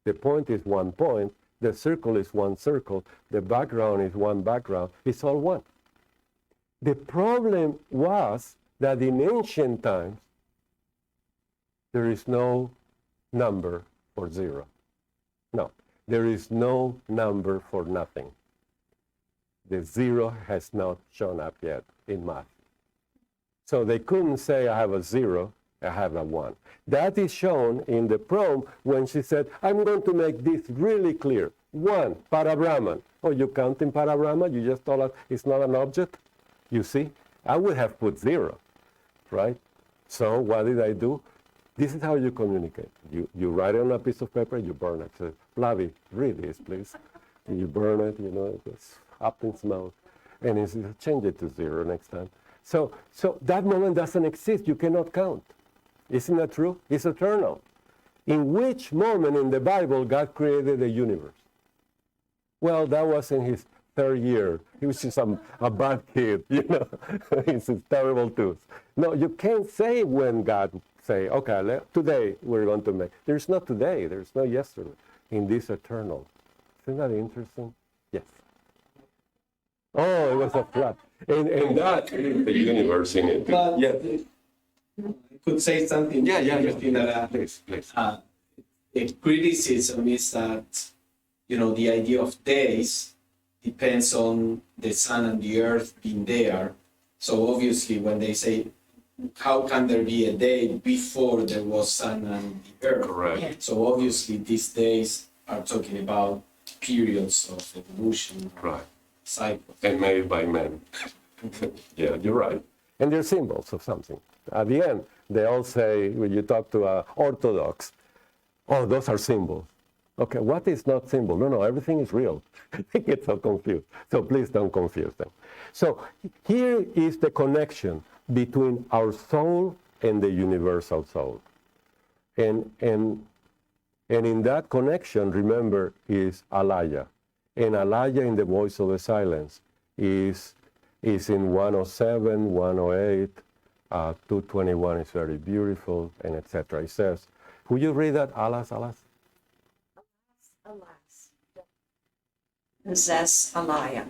The point is one point, the circle is one circle, the background is one background, it's all one. The problem was that in ancient times, there is no number for zero. No, there is no number for nothing. The zero has not shown up yet in math. So they couldn't say I have a zero, I have a one. That is shown in the prompt when she said, I'm going to make this really clear. One, Parabrahman. Oh, you counting Parabrahman? You just told us it's not an object? You see? I would have put zero, right? So what did I do? This is how you communicate. You write it on a piece of paper, you burn it. So, Flavi, read this, please. And you burn it, it's up in smoke. And it's change it to zero next time. So that moment doesn't exist. You cannot count. Isn't that true? It's eternal. In which moment in the Bible God created the universe? Well, that was in his third year. He was just a bad kid, He's a terrible tooth. No, you can't say when God say, okay, today we're going to make. There's no today. There's no yesterday in this eternal. Isn't that interesting? Yes. Oh, it was a flat. And that is the universe in it. But Yes. I could say something. Interesting that, Please. a criticism is that, the idea of days depends on the sun and the earth being there. So obviously when they say, how can there be a day before there was sun and the earth? Correct. So obviously these days are talking about periods of evolution, Right. cycles. And made by men. Yeah, you're right. And they're symbols of something. At the end, they all say, when you talk to an Orthodox, oh, those are symbols. Okay, what is not symbol? No, everything is real. They get so confused. So please don't confuse them. So here is the connection between our soul and the universal soul. And in that connection, remember, is Alaya. And Alaya in the voice of the silence is in 107, 108, 221 is very beautiful, and etc. It says, would you read that, alas? Alas. Possess Alaya.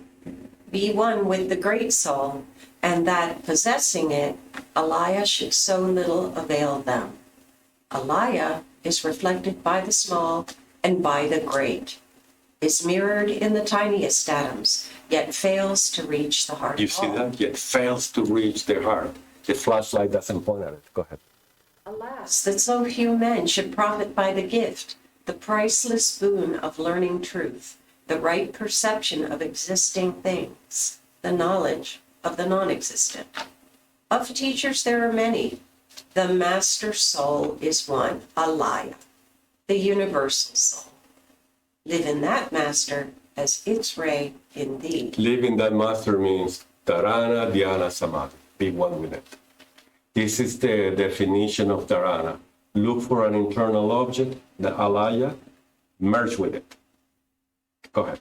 Be one with the great soul, and that possessing it, Alaya should so little avail them. Alaya is reflected by the small and by the great, is mirrored in the tiniest atoms, yet fails to reach the heart You of see all. that? Yet fails to reach their heart. The flashlight doesn't point at it. Go ahead. Alas, that so few men should profit by the gift, the priceless boon of learning truth, the right perception of existing things, the knowledge of the non-existent. Of teachers there are many. The master soul is one, Alaya, the universal soul. Live in that master as its ray in thee. Living that master means Dharana, Dhyana, Samadhi. Be one with it. This is the definition of Dharana. Look for an internal object, the Alaya, merge with it. Go ahead.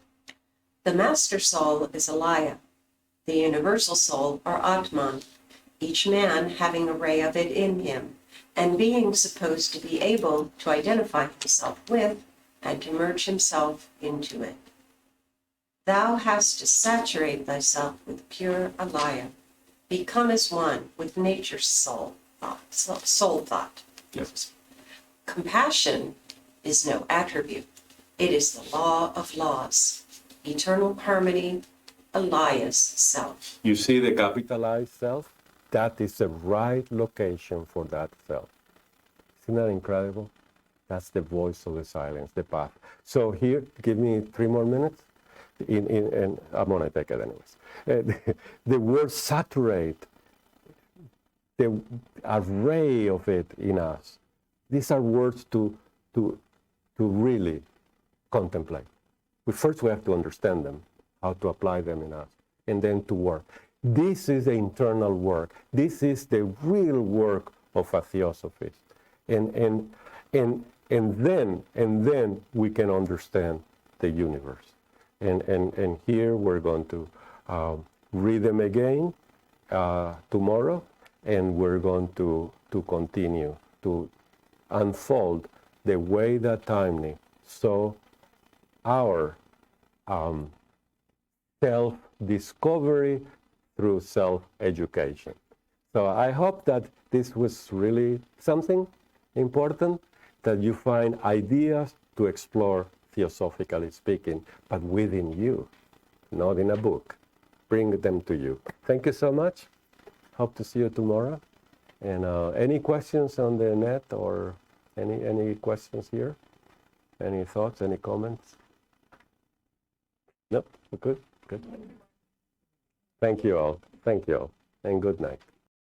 The master soul is Alaya, the universal soul, or Atman, each man having a ray of it in him, and being supposed to be able to identify himself with and to merge himself into it. Thou hast to saturate thyself with pure Alaya, become as one with nature's soul thought. Yes. Compassion is no attribute. It is the law of laws, eternal harmony, Alaya's self. You see the capitalized self? That is the right location for that self. Isn't that incredible? That's the voice of the silence, the path. So here, give me 3 more minutes, and I'm gonna take it anyways. The word saturate, the array of it in us. These are words to really contemplate. First, we have to understand them, how to apply them in us, and then to work. This is the internal work. This is the real work of a theosophist. And then we can understand the universe. And here we're going to read them again tomorrow, and we're going to continue to unfold the way that Taimni saw our self-discovery through self-education. So I hope that this was really something important, that you find ideas to explore theosophically speaking, but within you, not in a book. Bring them to you. Thank you so much. Hope to see you tomorrow. And any questions on the net, or any questions here? Any thoughts, any comments? Nope, we're good? Good. Thank you all. Thank you all. And good night.